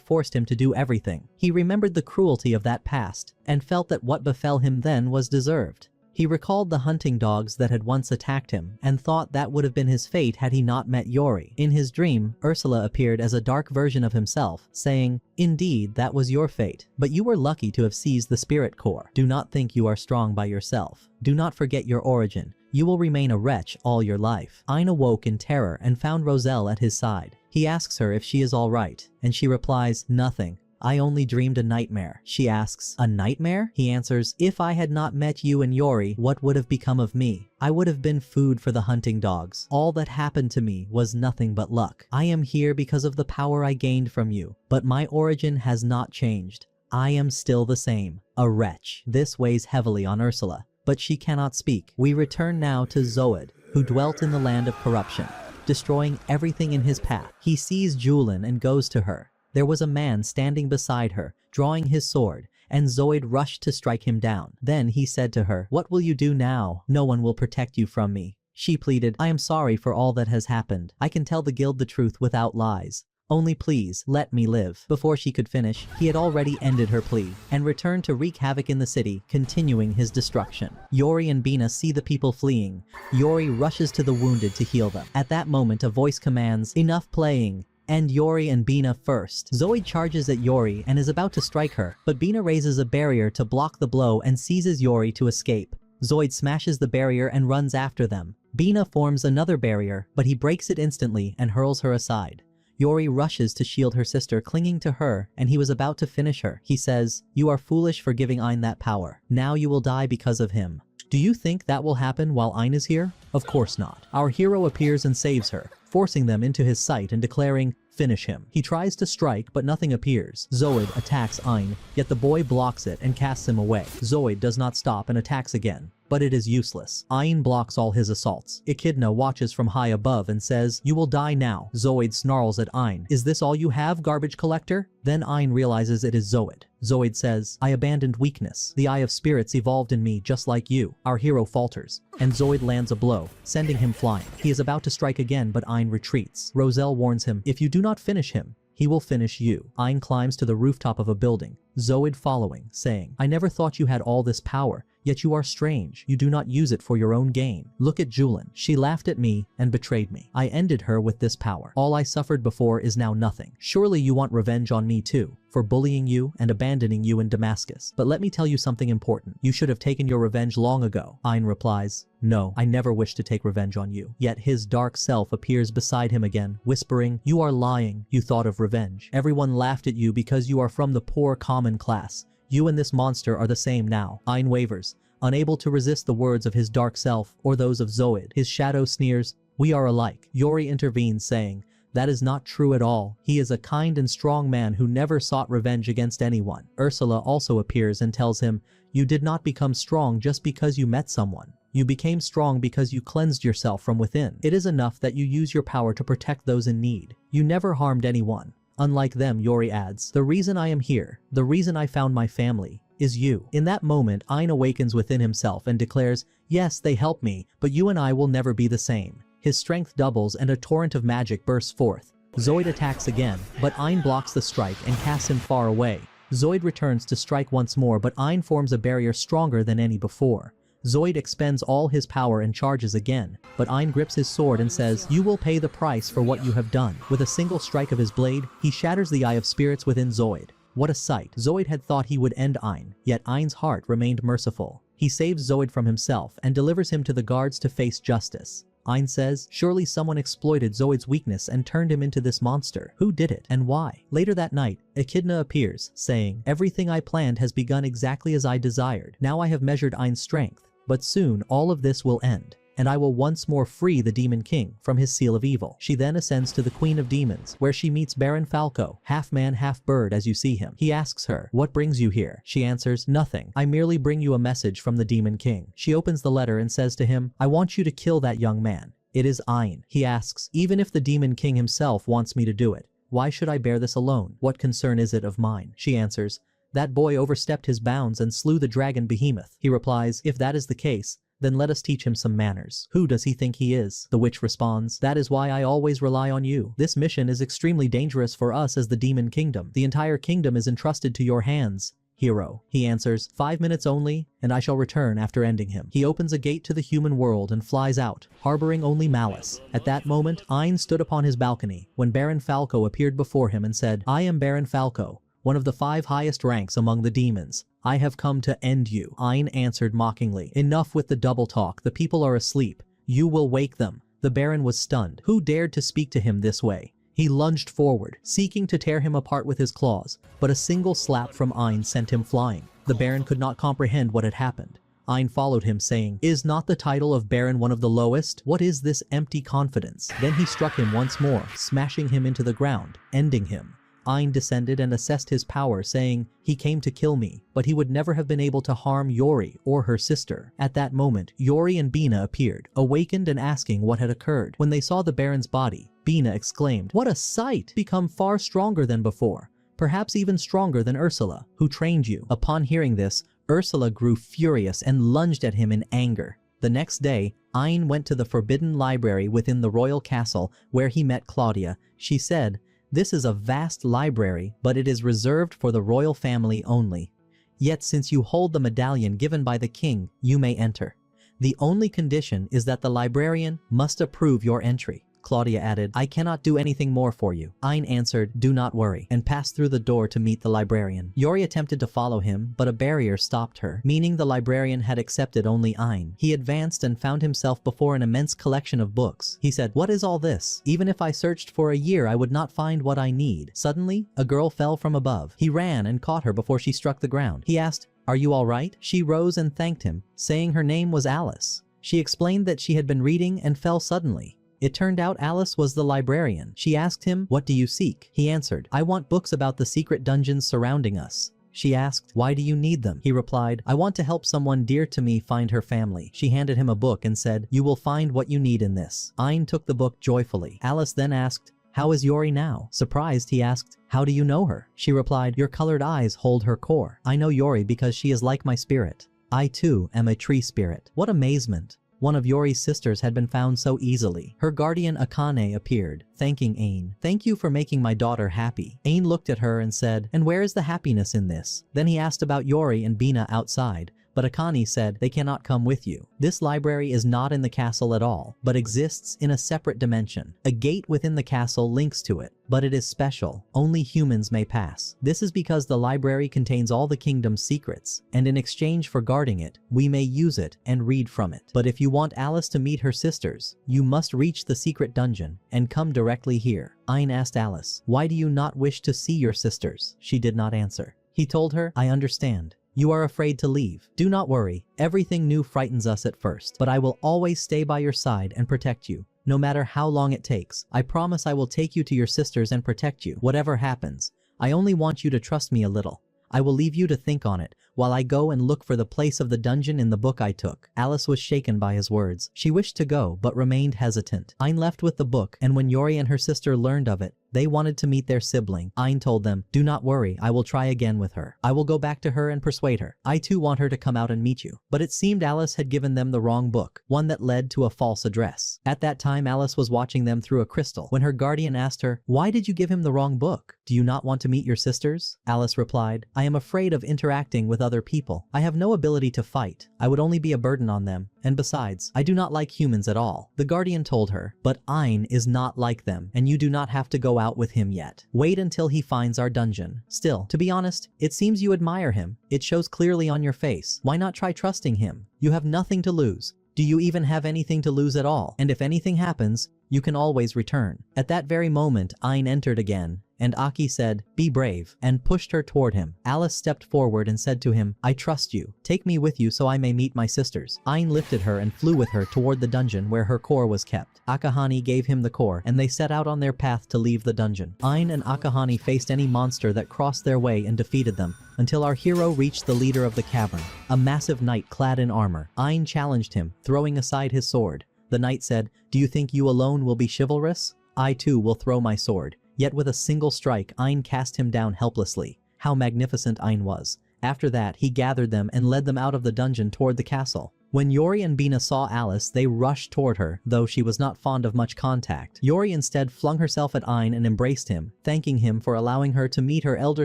forced him to do everything. He remembered the cruelty of that past, and felt that what befell him then was deserved. He recalled the hunting dogs that had once attacked him, and thought that would have been his fate had he not met Yaoi. In his dream, Ursula appeared as a dark version of himself, saying, "Indeed, that was your fate, but you were lucky to have seized the spirit core. Do not think you are strong by yourself. Do not forget your origin. You will remain a wretch all your life." Ain awoke in terror and found Roselle at his side. He asks her if she is all right, and she replies, "Nothing. I only dreamed a nightmare." She asks, "A nightmare?" He answers, "If I had not met you and Yaoi, what would have become of me? I would have been food for the hunting dogs. All that happened to me was nothing but luck. I am here because of the power I gained from you, but my origin has not changed. I am still the same, a wretch." This weighs heavily on Ursula, but she cannot speak. We return now to Zoid, who dwelt in the land of corruption, destroying everything in his path. He sees Julin and goes to her. There was a man standing beside her, drawing his sword, and Zoid rushed to strike him down. Then he said to her, "What will you do now? No one will protect you from me." She pleaded, "I am sorry for all that has happened. I can tell the guild the truth without lies. Only please, let me live." Before she could finish, he had already ended her plea, and returned to wreak havoc in the city, continuing his destruction. Yaoi and Bina see the people fleeing. Yaoi rushes to the wounded to heal them. At that moment, a voice commands, "Enough playing. End Yaoi and Bina first." Zoid charges at Yaoi and is about to strike her, but Bina raises a barrier to block the blow and seizes Yaoi to escape. Zoid smashes the barrier and runs after them. Bina forms another barrier, but he breaks it instantly and hurls her aside. Yaoi rushes to shield her sister, clinging to her, and he was about to finish her. He says, "You are foolish for giving Ain that power. Now you will die because of him." Do you think that will happen while Ain is here? Of course not. Our hero appears and saves her. forcing them into his sight and declaring, "Finish him." He tries to strike, but nothing appears. Zoid attacks Ein, yet the boy blocks it and casts him away. Zoid does not stop and attacks again, but it is useless. Ein blocks all his assaults. Echidna watches from high above and says, "You will die now." Zoid snarls at Ein, "Is this all you have, garbage collector?" Then Ein realizes it is Zoid. Zoid says, "I abandoned weakness. The Eye of Spirits evolved in me just like you." Our hero falters, and Zoid lands a blow, sending him flying. He is about to strike again, but Ein retreats. Roselle warns him, "If you do not finish him, he will finish you." Ein climbs to the rooftop of a building, Zoid following, saying, "I never thought you had all this power. Yet you are strange. You do not use it for your own gain. Look at Julin. She laughed at me and betrayed me. I ended her with this power. All I suffered before is now nothing. Surely you want revenge on me too, for bullying you and abandoning you in Damascus. But let me tell you something important. You should have taken your revenge long ago." Ein replies, "No, I never wish to take revenge on you." Yet his dark self appears beside him again, whispering, "You are lying. You thought of revenge. Everyone laughed at you because you are from the poor common class. You and this monster are the same now." Ein wavers, unable to resist the words of his dark self or those of Zoid. His shadow sneers, "We are alike." Yori intervenes, saying, "That is not true at all. He is a kind and strong man who never sought revenge against anyone." Ursula also appears and tells him, "You did not become strong just because you met someone. You became strong because you cleansed yourself from within. It is enough that you use your power to protect those in need. You never harmed anyone. Unlike them," Yori adds, "the reason I am here, the reason I found my family, is you." In that moment, Ein awakens within himself and declares, "Yes, they helped me, but you and I will never be the same." His strength doubles and a torrent of magic bursts forth. Zoid attacks again, but Ein blocks the strike and casts him far away. Zoid returns to strike once more, but Ein forms a barrier stronger than any before. Zoid expends all his power and charges again, but Ein grips his sword and says, "You will pay the price for what you have done." With a single strike of his blade, he shatters the Eye of Spirits within Zoid. What a sight. Zoid had thought he would end Ein, yet Ein's heart remained merciful. He saves Zoid from himself and delivers him to the guards to face justice. Ein says, "Surely someone exploited Zoid's weakness and turned him into this monster. Who did it, and why?" Later that night, Echidna appears, saying, "Everything I planned has begun exactly as I desired. Now I have measured Ein's strength. But soon all of this will end, and I will once more free the Demon King from his seal of evil." She then ascends to the Queen of Demons, where she meets Baron Falco, half man half bird as you see him. He asks her, "What brings you here?" She answers, "Nothing. I merely bring you a message from the Demon King." She opens the letter and says to him, "I want you to kill that young man. It is Ein." He asks, "Even if the Demon King himself wants me to do it, why should I bear this alone? What concern is it of mine?" She answers, "That boy overstepped his bounds and slew the dragon behemoth." He replies, "If that is the case, then let us teach him some manners. Who does he think he is?" The witch responds, "That is why I always rely on you. This mission is extremely dangerous for us as the Demon Kingdom. The entire kingdom is entrusted to your hands, hero." He answers, 5 minutes only, and I shall return after ending him." He opens a gate to the human world and flies out, harboring only malice. At that moment, Ein stood upon his balcony, when Baron Falco appeared before him and said, "I am Baron Falco, one of the 5 highest ranks among the demons. I have come to end you." Ein answered mockingly, "Enough with the double talk. The people are asleep. You will wake them." The Baron was stunned. Who dared to speak to him this way? He lunged forward, seeking to tear him apart with his claws, but a single slap from Ein sent him flying. The Baron could not comprehend what had happened. Ein followed him, saying, "Is not the title of Baron one of the lowest? What is this empty confidence?" Then he struck him once more, smashing him into the ground, ending him. Ein descended and assessed his power, saying, "He came to kill me, but he would never have been able to harm Yori or her sister." At that moment, Yori and Bina appeared, awakened and asking what had occurred. When they saw the Baron's body, Bina exclaimed, "What a sight! Become far stronger than before, perhaps even stronger than Ursula, who trained you." Upon hearing this, Ursula grew furious and lunged at him in anger. The next day, Ein went to the forbidden library within the royal castle where he met Claudia. She said, "This is a vast library, but it is reserved for the royal family only. Yet since you hold the medallion given by the king, you may enter. The only condition is that the librarian must approve your entry." Claudia added, "I cannot do anything more for you." Ein answered, "Do not worry," and passed through the door to meet the librarian. Yori attempted to follow him, but a barrier stopped her, meaning the librarian had accepted only Ein. He advanced and found himself before an immense collection of books. He said, "What is all this? Even if I searched for a year, I would not find what I need." Suddenly, a girl fell from above. He ran and caught her before she struck the ground. He asked, "Are you all right?" She rose and thanked him, saying her name was Alice. She explained that she had been reading and fell suddenly. It turned out Alice was the librarian. She asked him, "What do you seek?" He answered, "I want books about the secret dungeons surrounding us." She asked, "Why do you need them?" He replied, "I want to help someone dear to me find her family." She handed him a book and said, "You will find what you need in this." Ain took the book joyfully. Alice then asked, "How is Yori now?" Surprised, he asked, "How do you know her?" She replied, "Your colored eyes hold her core. I know Yori because she is like my spirit. I too am a tree spirit." What amazement! One of Yori's sisters had been found so easily. Her guardian Akame appeared, thanking Ain. "Thank you for making my daughter happy." Ain looked at her and said, "And where is the happiness in this?" Then he asked about Yori and Bina outside, but Akane said, "They cannot come with you. This library is not in the castle at all, but exists in a separate dimension. A gate within the castle links to it, but it is special. Only humans may pass. This is because the library contains all the kingdom's secrets, and in exchange for guarding it, we may use it and read from it. But if you want Alice to meet her sisters, you must reach the secret dungeon and come directly here." Ain asked Alice, "Why do you not wish to see your sisters?" She did not answer. He told her, "I understand. You are afraid to leave. Do not worry. Everything new frightens us at first, but I will always stay by your side and protect you. No matter how long it takes, I promise I will take you to your sisters and protect you. Whatever happens, I only want you to trust me a little. I will leave you to think on it, while I go and look for the place of the dungeon in the book I took." Alice was shaken by his words. She wished to go, but remained hesitant. Ain left with the book, and when Yori and her sister learned of it, they wanted to meet their sibling. Ain told them, "Do not worry, I will try again with her. I will go back to her and persuade her. I too want her to come out and meet you." But it seemed Alice had given them the wrong book, one that led to a false address. At that time, Alice was watching them through a crystal when her guardian asked her, "Why did you give him the wrong book? Do you not want to meet your sisters?" Alice replied, "I am afraid of interacting with other people. I have no ability to fight. I would only be a burden on them. And besides, I do not like humans at all." The guardian told her, "But Ain is not like them, and you do not have to go out with him yet. Wait until he finds our dungeon. Still, to be honest, it seems you admire him. It shows clearly on your face. Why not try trusting him? You have nothing to lose. Do you even have anything to lose at all? And if anything happens, you can always return." At that very moment, Ain entered again, and Aki said, "Be brave," and pushed her toward him. Alice stepped forward and said to him, "I trust you. Take me with you so I may meet my sisters." Ain lifted her and flew with her toward the dungeon where her core was kept. Akahani gave him the core, and they set out on their path to leave the dungeon. Ain and Akahani faced any monster that crossed their way and defeated them, until our hero reached the leader of the cavern, a massive knight clad in armor. Ain challenged him, throwing aside his sword. The knight said, "Do you think you alone will be chivalrous? I too will throw my sword." Yet with a single strike, Ain cast him down helplessly. How magnificent Ain was. After that, he gathered them and led them out of the dungeon toward the castle. When Yori and Bina saw Alice, they rushed toward her, though she was not fond of much contact. Yori instead flung herself at Ain and embraced him, thanking him for allowing her to meet her elder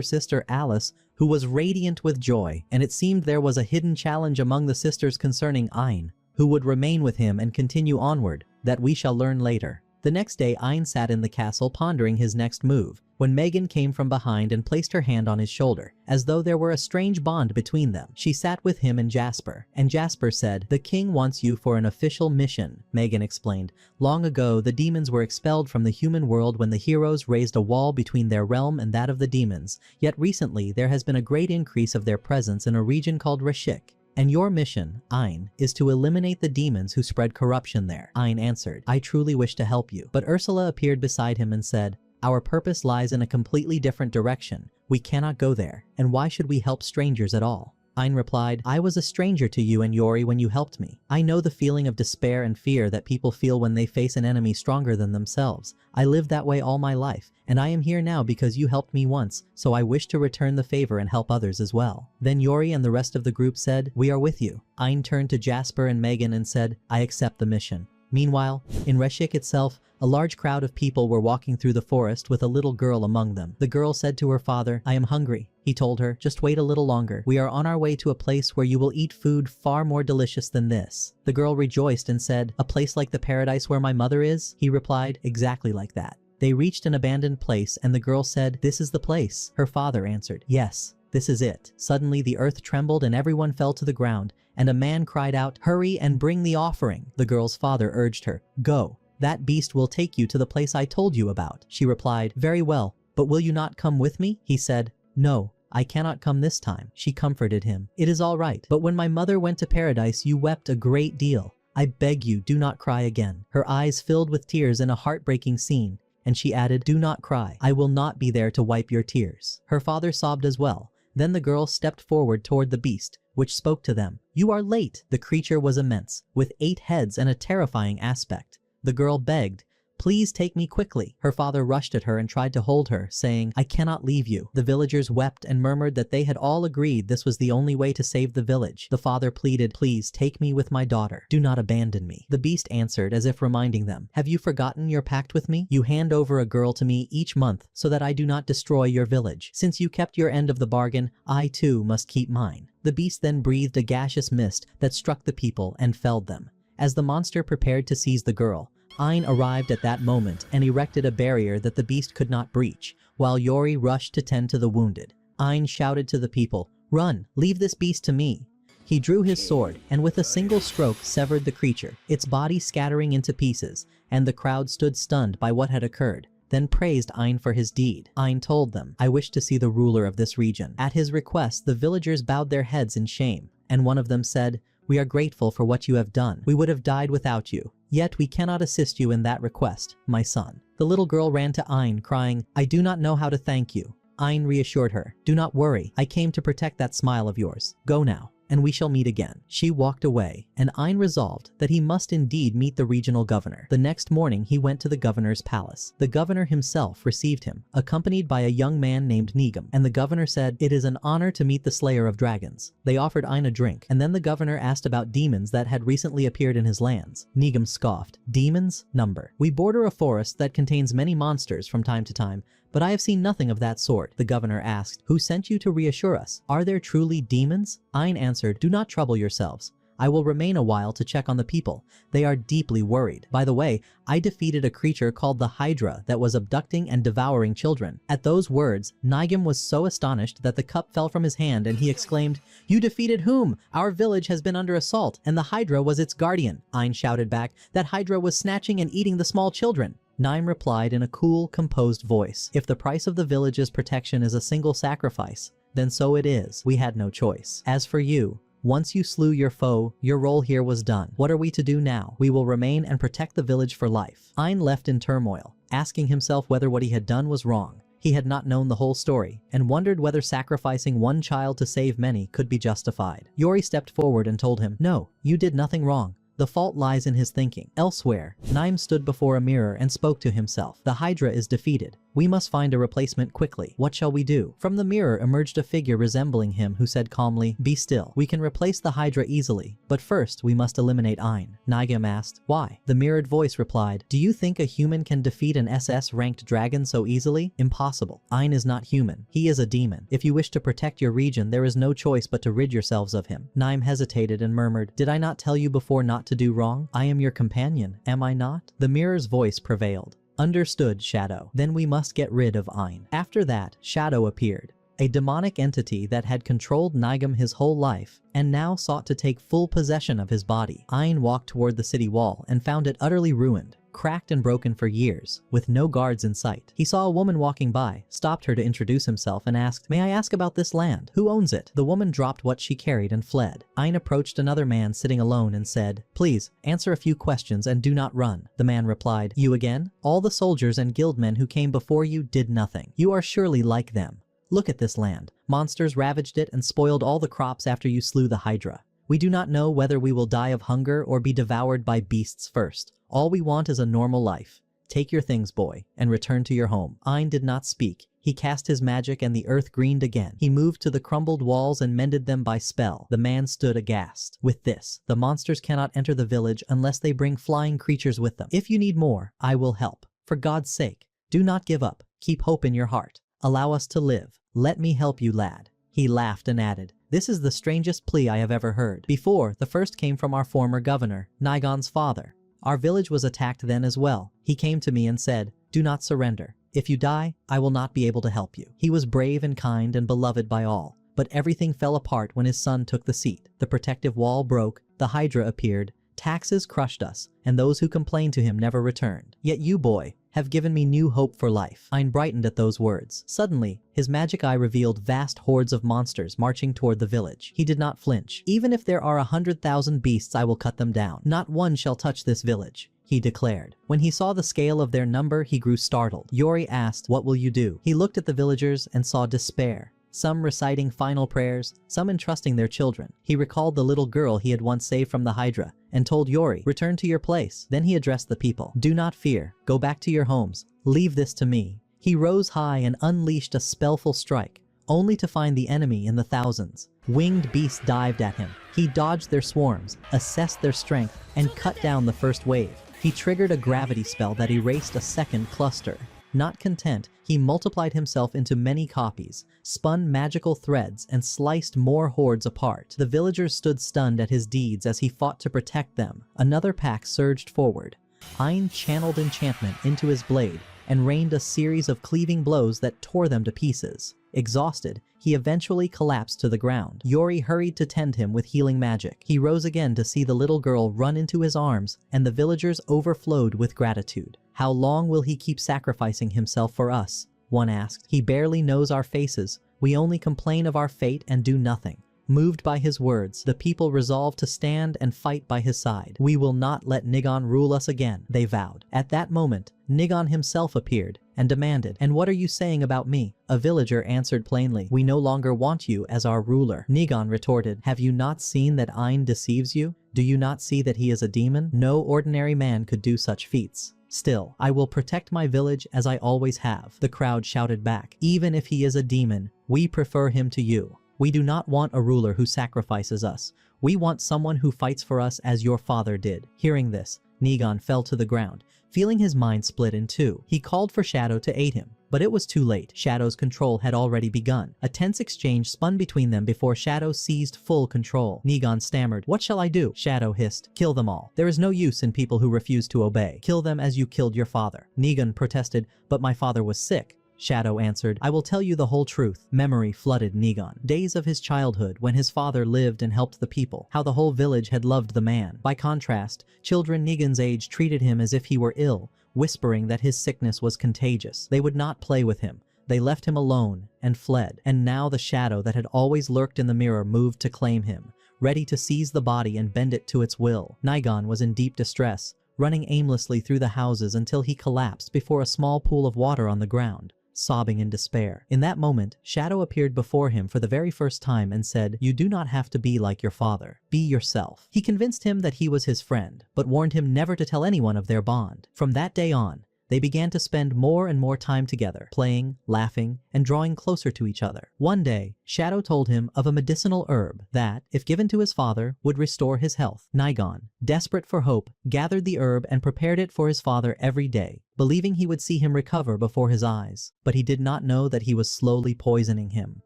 sister Alice, who was radiant with joy. And it seemed there was a hidden challenge among the sisters concerning Ain, who would remain with him and continue onward, that we shall learn later. The next day, Ain sat in the castle pondering his next move, when Megan came from behind and placed her hand on his shoulder, as though there were a strange bond between them. She sat with him and Jasper said, "The king wants you for an official mission," Megan explained. "Long ago, the demons were expelled from the human world when the heroes raised a wall between their realm and that of the demons, yet recently there has been a great increase of their presence in a region called Rashik. And your mission, Ain, is to eliminate the demons who spread corruption there." Ain answered, "I truly wish to help you." But Ursula appeared beside him and said, "Our purpose lies in a completely different direction. We cannot go there, and why should we help strangers at all?" Ain replied, "I was a stranger to you and Yori when you helped me. I know the feeling of despair and fear that people feel when they face an enemy stronger than themselves. I lived that way all my life, and I am here now because you helped me once, so I wish to return the favor and help others as well." Then Yori and the rest of the group said, "We are with you." Ain turned to Jasper and Megan and said, "I accept the mission." Meanwhile, in Reshik itself, a large crowd of people were walking through the forest with a little girl among them. The girl said to her father, "I am hungry." He told her, "Just wait a little longer. We are on our way to a place where you will eat food far more delicious than this." The girl rejoiced and said, "A place like the paradise where my mother is?" He replied, "Exactly like that." They reached an abandoned place and the girl said, "This is the place." Her father answered, "Yes, this is it." Suddenly the earth trembled and everyone fell to the ground, and a man cried out, "Hurry and bring the offering." The girl's father urged her, "Go. That beast will take you to the place I told you about." She replied, "Very well, but will you not come with me?" He said, "No, I cannot come this time." She comforted him, "It is all right, but when my mother went to paradise you wept a great deal. I beg you, do not cry again. Her eyes filled with tears in a heartbreaking scene, and she added, do not cry. I will not be there to wipe your tears. Her father sobbed as well. Then the girl stepped forward toward the beast, which spoke to them. You are late. The creature was immense, with 8 heads and a terrifying aspect. The girl begged, please take me quickly. Her father rushed at her and tried to hold her, saying, I cannot leave you. The villagers wept and murmured that they had all agreed this was the only way to save the village. The father pleaded, please take me with my daughter. Do not abandon me. The beast answered as if reminding them, have you forgotten your pact with me? You hand over a girl to me each month so that I do not destroy your village. Since you kept your end of the bargain, I too must keep mine. The beast then breathed a gaseous mist that struck the people and felled them. As the monster prepared to seize the girl, Ain arrived at that moment and erected a barrier that the beast could not breach, while Yaoi rushed to tend to the wounded. Ain shouted to the people, run, leave this beast to me. He drew his sword and with a single stroke severed the creature, its body scattering into pieces, and the crowd stood stunned by what had occurred, then praised Ain for his deed. Ain told them, I wish to see the ruler of this region. At his request, the villagers bowed their heads in shame, and one of them said, we are grateful for what you have done. We would have died without you. Yet we cannot assist you in that request, my son. The little girl ran to Ain, crying, I do not know how to thank you. Ain reassured her, do not worry, I came to protect that smile of yours. Go now, and we shall meet again. She walked away, and Ain resolved that he must indeed meet the regional governor. The next morning he went to the governor's palace. The governor himself received him, accompanied by a young man named Nigam, and the governor said, it is an honor to meet the slayer of dragons. They offered Ain a drink, and then the governor asked about demons that had recently appeared in his lands. Nigam scoffed, demons? Number. We border a forest that contains many monsters from time to time, but I have seen nothing of that sort. The governor asked, who sent you to reassure us? Are there truly demons? Ain answered, do not trouble yourselves. I will remain a while to check on the people. They are deeply worried. By the way, I defeated a creature called the Hydra that was abducting and devouring children. At those words, Nigam was so astonished that the cup fell from his hand and he exclaimed, you defeated whom? Our village has been under assault and the Hydra was its guardian. Ain shouted back, that Hydra was snatching and eating the small children. Nime replied in a cool, composed voice, if the price of the village's protection is a single sacrifice, then so it is. We had no choice. As for you, once you slew your foe, your role here was done. What are we to do now? We will remain and protect the village for life. Ain left in turmoil, asking himself whether what he had done was wrong. He had not known the whole story, and wondered whether sacrificing one child to save many could be justified. Yaoi stepped forward and told him, no, you did nothing wrong. The fault lies in his thinking. Elsewhere, Nime stood before a mirror and spoke to himself. The Hydra is defeated. We must find a replacement quickly. What shall we do? From the mirror emerged a figure resembling him who said calmly, be still. We can replace the Hydra easily, but first we must eliminate Ain. Nigam asked, why? The mirrored voice replied, do you think a human can defeat an SS-ranked dragon so easily? Impossible. Ain is not human. He is a demon. If you wish to protect your region, there is no choice but to rid yourselves of him. Nime hesitated and murmured, did I not tell you before not to do wrong? I am your companion, am I not? The mirror's voice prevailed. Understood, Shadow. Then we must get rid of Ain. After that, Shadow appeared, a demonic entity that had controlled Nigam his whole life and now sought to take full possession of his body. Ain walked toward the city wall and found it utterly ruined, cracked and broken for years, with no guards in sight. He saw a woman walking by, stopped her to introduce himself and asked, may I ask about this land? Who owns it? The woman dropped what she carried and fled. Ain approached another man sitting alone and said, please, answer a few questions and do not run. The man replied, you again? All the soldiers and guildmen who came before you did nothing. You are surely like them. Look at this land. Monsters ravaged it and spoiled all the crops after you slew the Hydra. We do not know whether we will die of hunger or be devoured by beasts first. All we want is a normal life. Take your things, boy, and return to your home. Ain did not speak. He cast his magic and the earth greened again. He moved to the crumbled walls and mended them by spell. The man stood aghast. With this, the monsters cannot enter the village unless they bring flying creatures with them. If you need more, I will help. For God's sake, do not give up. Keep hope in your heart. Allow us to live. Let me help you, lad. He laughed and added, this is the strangest plea I have ever heard. Before, the first came from our former governor, Nigon's father. Our village was attacked then as well. He came to me and said, do not surrender. If you die, I will not be able to help you. He was brave and kind and beloved by all, but everything fell apart when his son took the seat. The protective wall broke, the Hydra appeared, taxes crushed us, and those who complained to him never returned. Yet you, boy, have given me new hope for life. Ein brightened at those words. Suddenly, his magic eye revealed vast hordes of monsters marching toward the village. He did not flinch. Even if there are 100,000 beasts, I will cut them down. Not one shall touch this village, he declared. When he saw the scale of their number, he grew startled. Yaoi asked, "What will you do?" He looked at the villagers and saw despair. Some reciting final prayers, some entrusting their children. He recalled the little girl he had once saved from the Hydra and told Yaoi, "Return to your place." Then he addressed the people. "Do not fear. Go back to your homes. Leave this to me." He rose high and unleashed a spellful strike, only to find the enemy in the thousands. Winged beasts dived at him. He dodged their swarms, assessed their strength, and cut down the first wave. He triggered a gravity spell that erased a second cluster. Not content, he multiplied himself into many copies, spun magical threads, and sliced more hordes apart. The villagers stood stunned at his deeds as he fought to protect them. Another pack surged forward. Ein channeled enchantment into his blade and rained a series of cleaving blows that tore them to pieces. Exhausted, he eventually collapsed to the ground. Yaoi hurried to tend him with healing magic. He rose again to see the little girl run into his arms, and the villagers overflowed with gratitude. "How long will he keep sacrificing himself for us?" one asked. "He barely knows our faces. We only complain of our fate and do nothing." Moved by his words, the people resolved to stand and fight by his side. "We will not let Nigon rule us again," they vowed. At that moment, Nigon himself appeared and demanded, "And what are you saying about me?" A villager answered plainly, "We no longer want you as our ruler." Nigon retorted, "Have you not seen that Ein deceives you? Do you not see that he is a demon? No ordinary man could do such feats." "Still, I will protect my village as I always have," the crowd shouted back. "Even if he is a demon, we prefer him to you. We do not want a ruler who sacrifices us. We want someone who fights for us as your father did." Hearing this, Nigon fell to the ground, feeling his mind split in two. He called for Shadow to aid him, but it was too late. Shadow's control had already begun. A tense exchange spun between them before Shadow seized full control. Nigon stammered, "What shall I do?" Shadow hissed, "Kill them all. There is no use in people who refuse to obey. Kill them as you killed your father." Nigon protested, "But my father was sick." Shadow answered, "I will tell you the whole truth." Memory flooded Nigon. Days of his childhood when his father lived and helped the people. How the whole village had loved the man. By contrast, children Nigon's age treated him as if he were ill, whispering that his sickness was contagious. They would not play with him. They left him alone and fled. And now the shadow that had always lurked in the mirror moved to claim him, ready to seize the body and bend it to its will. Nigon was in deep distress, running aimlessly through the houses until he collapsed before a small pool of water on the ground, sobbing in despair. In that moment, Shadow appeared before him for the very first time and said, "You do not have to be like your father. Be yourself." He convinced him that he was his friend, but warned him never to tell anyone of their bond. From that day on, they began to spend more and more time together, playing, laughing, and drawing closer to each other. One day, Shadow told him of a medicinal herb that, if given to his father, would restore his health. Nigon, desperate for hope, gathered the herb and prepared it for his father every day, believing he would see him recover before his eyes. But he did not know that he was slowly poisoning him.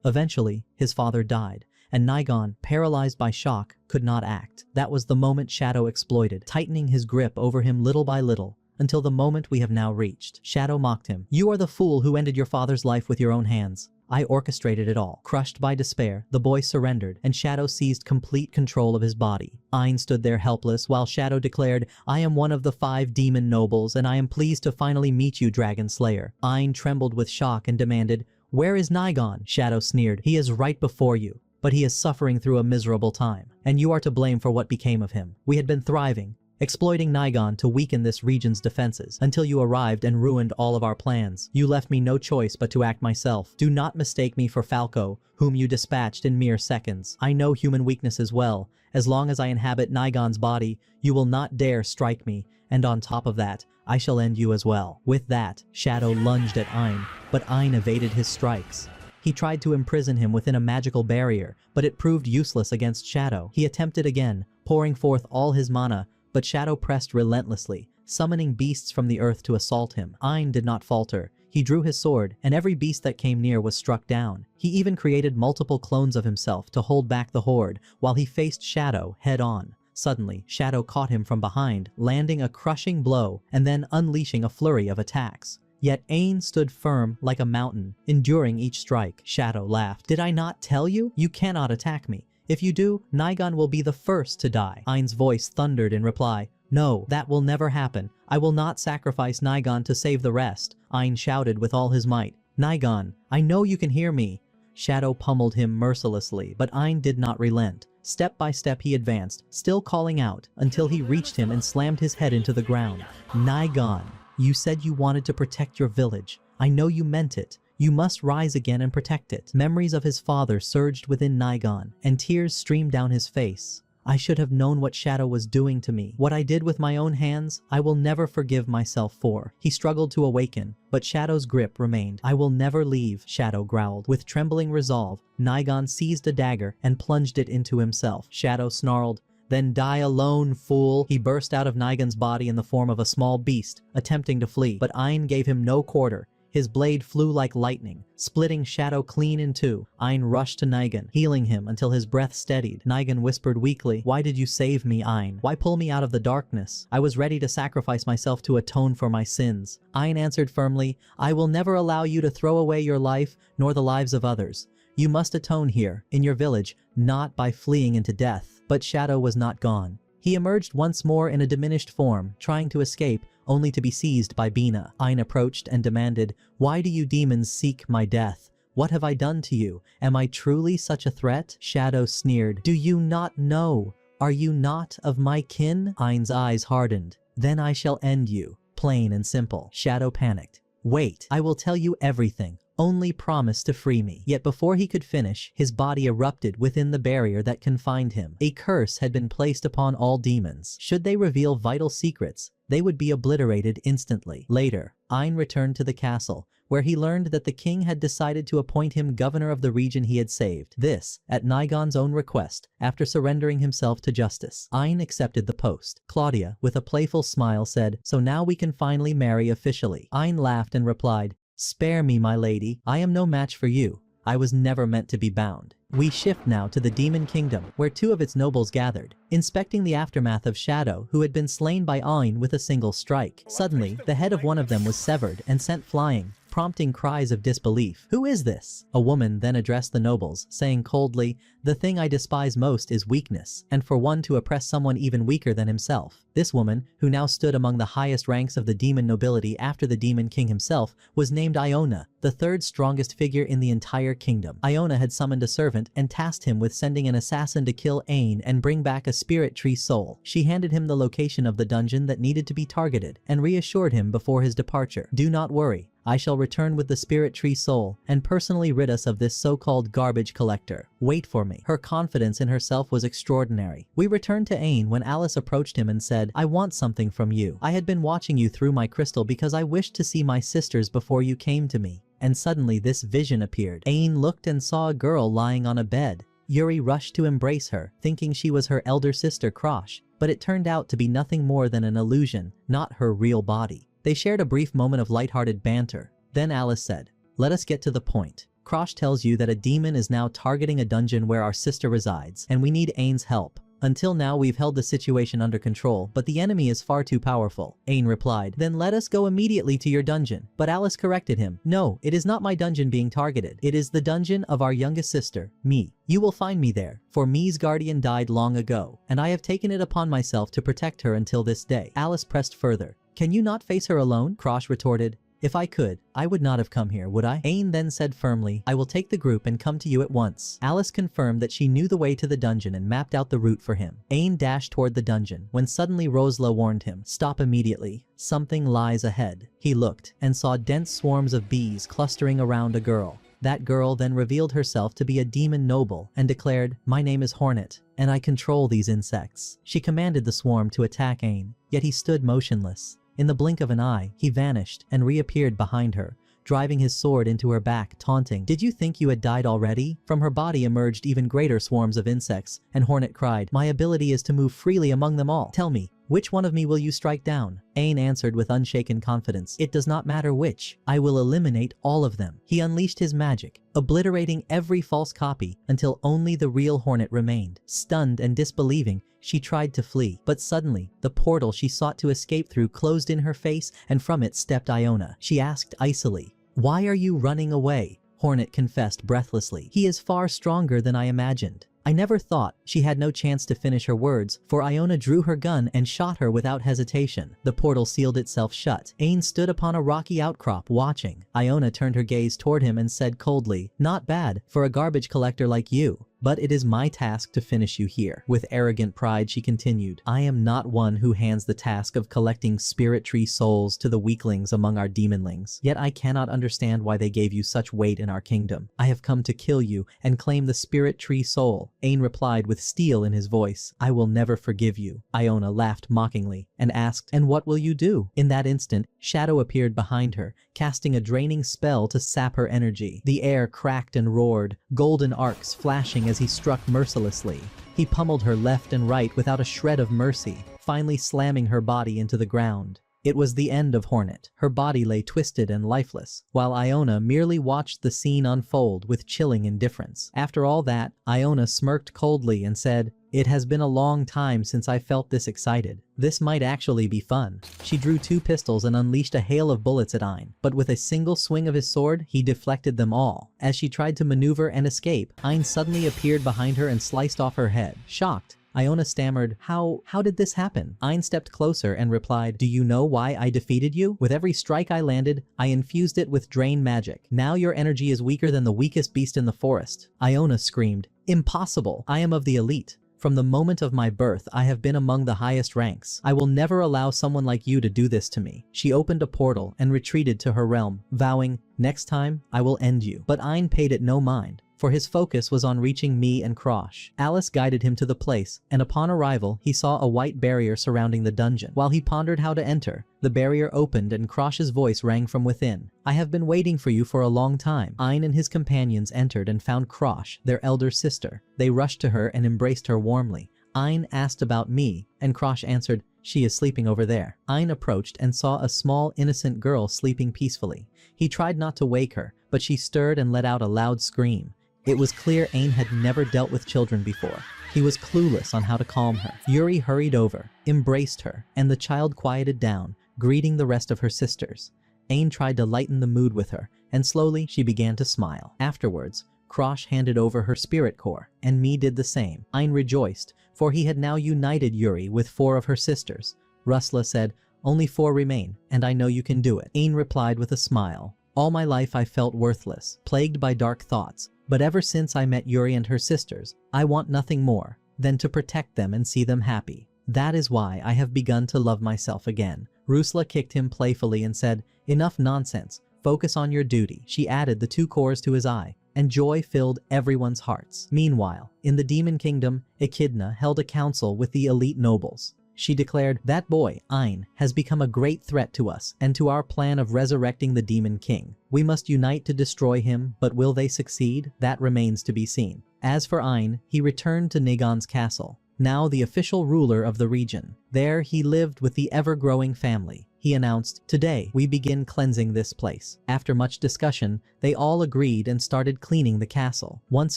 Eventually, his father died, and Nigon, paralyzed by shock, could not act. That was the moment Shadow exploited, tightening his grip over him little by little, until the moment we have now reached. Shadow mocked him. "You are the fool who ended your father's life with your own hands. I orchestrated it all." Crushed by despair, the boy surrendered, and Shadow seized complete control of his body. Ein stood there helpless, while Shadow declared, "I am one of the 5 demon nobles, and I am pleased to finally meet you, Dragon Slayer." Ein trembled with shock and demanded, "Where is Nigon?" Shadow sneered, "He is right before you, but he is suffering through a miserable time, and you are to blame for what became of him. We had been thriving, exploiting Nigon to weaken this region's defenses, until you arrived and ruined all of our plans. You left me no choice but to act myself. Do not mistake me for Falco, whom you dispatched in mere seconds. I know human weaknesses well. As long as I inhabit Nigon's body, you will not dare strike me, and on top of that, I shall end you as well." With that, Shadow lunged at Ein, but Ein evaded his strikes. He tried to imprison him within a magical barrier, but it proved useless against Shadow. He attempted again, pouring forth all his mana, but Shadow pressed relentlessly, summoning beasts from the earth to assault him. Ein did not falter. He drew his sword, and every beast that came near was struck down. He even created multiple clones of himself to hold back the horde, while he faced Shadow head-on. Suddenly, Shadow caught him from behind, landing a crushing blow and then unleashing a flurry of attacks. Yet Ein stood firm like a mountain, enduring each strike. Shadow laughed. "Did I not tell you? You cannot attack me. If you do, Nigon will be the first to die." Ein's voice thundered in reply, No, that will never happen. I will not sacrifice Nigon to save the rest, Ain shouted with all his might. Nigon, I know you can hear me. Shadow pummeled him mercilessly, but Ain did not relent. Step by step he advanced, still calling out, until he reached him and slammed his head into the ground. Nigon, you said you wanted to protect your village. I know you meant it. You must rise again and protect it. Memories of his father surged within Nigon, and tears streamed down his face. I should have known what Shadow was doing to me. What I did with my own hands, I will never forgive myself for. He struggled to awaken, but Shadow's grip remained. I will never leave, Shadow growled. With trembling resolve, Nigon seized a dagger and plunged it into himself. Shadow snarled, "Then die alone, fool!" He burst out of Nigon's body in the form of a small beast, attempting to flee, but Ain gave him no quarter. His blade flew like lightning, splitting Shadow clean in two. Ain rushed to Nigon, healing him until his breath steadied. Nigon whispered weakly, "Why did you save me, Ain? Why pull me out of the darkness? I was ready to sacrifice myself to atone for my sins." Ain answered firmly, "I will never allow you to throw away your life, nor the lives of others. You must atone here, in your village, not by fleeing into death." But Shadow was not gone. He emerged once more in a diminished form, trying to escape, only to be seized by Bina. Ain approached and demanded, "Why do you demons seek my death? What have I done to you? Am I truly such a threat?" Shadow sneered, "Do you not know? Are you not of my kin?" Ain's eyes hardened. "Then I shall end you. Plain and simple." Shadow panicked. "Wait, I will tell you everything. Only promise to free me." Yet before he could finish, his body erupted within the barrier that confined him. A curse had been placed upon all demons. Should they reveal vital secrets, they would be obliterated instantly. Later, Ain returned to the castle, where he learned that the king had decided to appoint him governor of the region he had saved. This, at Nigon's own request, after surrendering himself to justice. Ain accepted the post. Claudia, with a playful smile, said, "So now we can finally marry officially." Ain laughed and replied, "Spare me, my lady. I am no match for you. I was never meant to be bound." We shift now to the Demon Kingdom, where two of its nobles gathered, inspecting the aftermath of Shadow, who had been slain by Ain with a single strike. Suddenly, the head of one of them was severed and sent flying, prompting cries of disbelief. "Who is this?" A woman then addressed the nobles, saying coldly, "The thing I despise most is weakness, and for one to oppress someone even weaker than himself." This woman, who now stood among the highest ranks of the demon nobility after the Demon King himself, was named Yona, the third strongest figure in the entire kingdom. Yona had summoned a servant and tasked him with sending an assassin to kill Ain and bring back a spirit tree soul. She handed him the location of the dungeon that needed to be targeted and reassured him before his departure. "Do not worry. I shall return with the spirit tree soul and personally rid us of this so-called garbage collector. Wait for me." Her confidence in herself was extraordinary. We returned to Ain when Alice approached him and said, "I want something from you. I had been watching you through my crystal because I wished to see my sisters before you came to me." And suddenly this vision appeared. Ain looked and saw a girl lying on a bed. Yuri rushed to embrace her, thinking she was her elder sister Krosh, but it turned out to be nothing more than an illusion, not her real body. They shared a brief moment of lighthearted banter. Then Alice said, "Let us get to the point. Krosh tells you that a demon is now targeting a dungeon where our sister resides, and we need Ain's help. Until now we've held the situation under control, but the enemy is far too powerful." Ain replied, "Then let us go immediately to your dungeon." But Alice corrected him, "No, it is not my dungeon being targeted. It is the dungeon of our youngest sister, Mi. You will find me there, for Mi's guardian died long ago, and I have taken it upon myself to protect her until this day." Alice pressed further. "Can you not face her alone?" Krosh retorted. "If I could, I would not have come here, would I?" Ain then said firmly, "I will take the group and come to you at once." Alice confirmed that she knew the way to the dungeon and mapped out the route for him. Ain dashed toward the dungeon, when suddenly Rosla warned him, "Stop immediately. Something lies ahead." He looked, and saw dense swarms of bees clustering around a girl. That girl then revealed herself to be a demon noble, and declared, "My name is Hornet, and I control these insects." She commanded the swarm to attack Ain, yet he stood motionless. In the blink of an eye, he vanished and reappeared behind her, driving his sword into her back, taunting, "Did you think you had died already?" From her body emerged even greater swarms of insects, and Hornet cried, "My ability is to move freely among them all. Tell me, which one of me will you strike down?" Ain answered with unshaken confidence, "It does not matter which. I will eliminate all of them." He unleashed his magic, obliterating every false copy until only the real Hornet remained. Stunned and disbelieving, she tried to flee, but suddenly, the portal she sought to escape through closed in her face, and from it stepped Yona. She asked icily, "Why are you running away?" Hornet confessed breathlessly, "He is far stronger than I imagined." I never thought. She had no chance to finish her words, for Iona drew her gun and shot her without hesitation. The portal sealed itself shut. Ain stood upon a rocky outcrop watching. Iona turned her gaze toward him and said coldly, "Not bad, for a garbage collector like you. But it is my task to finish you here." With arrogant pride she continued, "I am not one who hands the task of collecting spirit tree souls to the weaklings among our demonlings. Yet I cannot understand why they gave you such weight in our kingdom. I have come to kill you and claim the spirit tree soul." Ain replied with steel in his voice, "I will never forgive you." Iona laughed mockingly and asked, "And what will you do?" In that instant, Shadow appeared behind her, casting a draining spell to sap her energy. The air cracked and roared, golden arcs flashing as he struck mercilessly. He pummeled her left and right without a shred of mercy, finally slamming her body into the ground. It was the end of Hornet. Her body lay twisted and lifeless, while Iona merely watched the scene unfold with chilling indifference. After all that, Iona smirked coldly and said, "It has been a long time since I felt this excited. This might actually be fun." She drew 2 pistols and unleashed a hail of bullets at Ain, but with a single swing of his sword, he deflected them all. As she tried to maneuver and escape, Ain suddenly appeared behind her and sliced off her head. Shocked, Iona stammered, How did this happen?" Ain stepped closer and replied, "Do you know why I defeated you? With every strike I landed, I infused it with drain magic. Now your energy is weaker than the weakest beast in the forest." Iona screamed, "Impossible! I am of the elite. From the moment of my birth, I have been among the highest ranks. I will never allow someone like you to do this to me." She opened a portal and retreated to her realm, vowing, "Next time, I will end you." But Ain paid it no mind, for his focus was on reaching me and Krosh. Alice guided him to the place, and upon arrival, he saw a white barrier surrounding the dungeon. While he pondered how to enter, the barrier opened and Krosh's voice rang from within. "I have been waiting for you for a long time." Ain and his companions entered and found Krosh, their elder sister. They rushed to her and embraced her warmly. Ain asked about me, and Krosh answered, "She is sleeping over there." Ain approached and saw a small, innocent girl sleeping peacefully. He tried not to wake her, but she stirred and let out a loud scream. It was clear Ain had never dealt with children before. He was clueless on how to calm her. Yuri hurried over, embraced her, and the child quieted down, greeting the rest of her sisters. Ain tried to lighten the mood with her, and slowly she began to smile. Afterwards, Krosh handed over her spirit core, and Mi did the same. Ain rejoiced, for he had now united Yuri with 4 of her sisters. Rusla said, "Only 4 remain, and I know you can do it." Ain replied with a smile, "All my life I felt worthless, plagued by dark thoughts. But ever since I met Yuri and her sisters, I want nothing more than to protect them and see them happy. That is why I have begun to love myself again." Rusla kicked him playfully and said, "Enough nonsense, focus on your duty." She added the 2 cores to his eye, and joy filled everyone's hearts. Meanwhile, in the Demon Kingdom, Echidna held a council with the elite nobles. She declared, "That boy, Ain, has become a great threat to us and to our plan of resurrecting the Demon King. We must unite to destroy him, but will they succeed? That remains to be seen." As for Ain, he returned to Nagon's castle, now the official ruler of the region. There he lived with the ever-growing family. He announced, "Today, we begin cleansing this place." After much discussion, they all agreed and started cleaning the castle. Once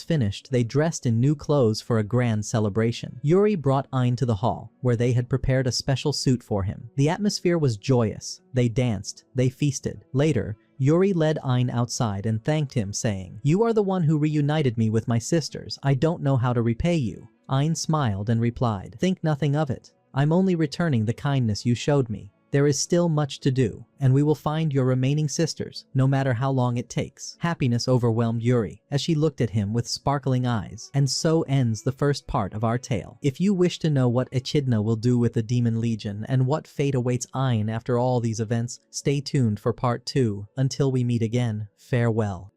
finished, they dressed in new clothes for a grand celebration. Yuri brought Ain to the hall, where they had prepared a special suit for him. The atmosphere was joyous. They danced, they feasted. Later, Yuri led Ain outside and thanked him, saying, "You are the one who reunited me with my sisters. I don't know how to repay you." Ain smiled and replied, "Think nothing of it. I'm only returning the kindness you showed me. There is still much to do, and we will find your remaining sisters, no matter how long it takes." Happiness overwhelmed Yuri as she looked at him with sparkling eyes. And so ends the first part of our tale. If you wish to know what Echidna will do with the Demon Legion and what fate awaits Ain after all these events, stay tuned for part 2. Until we meet again, farewell.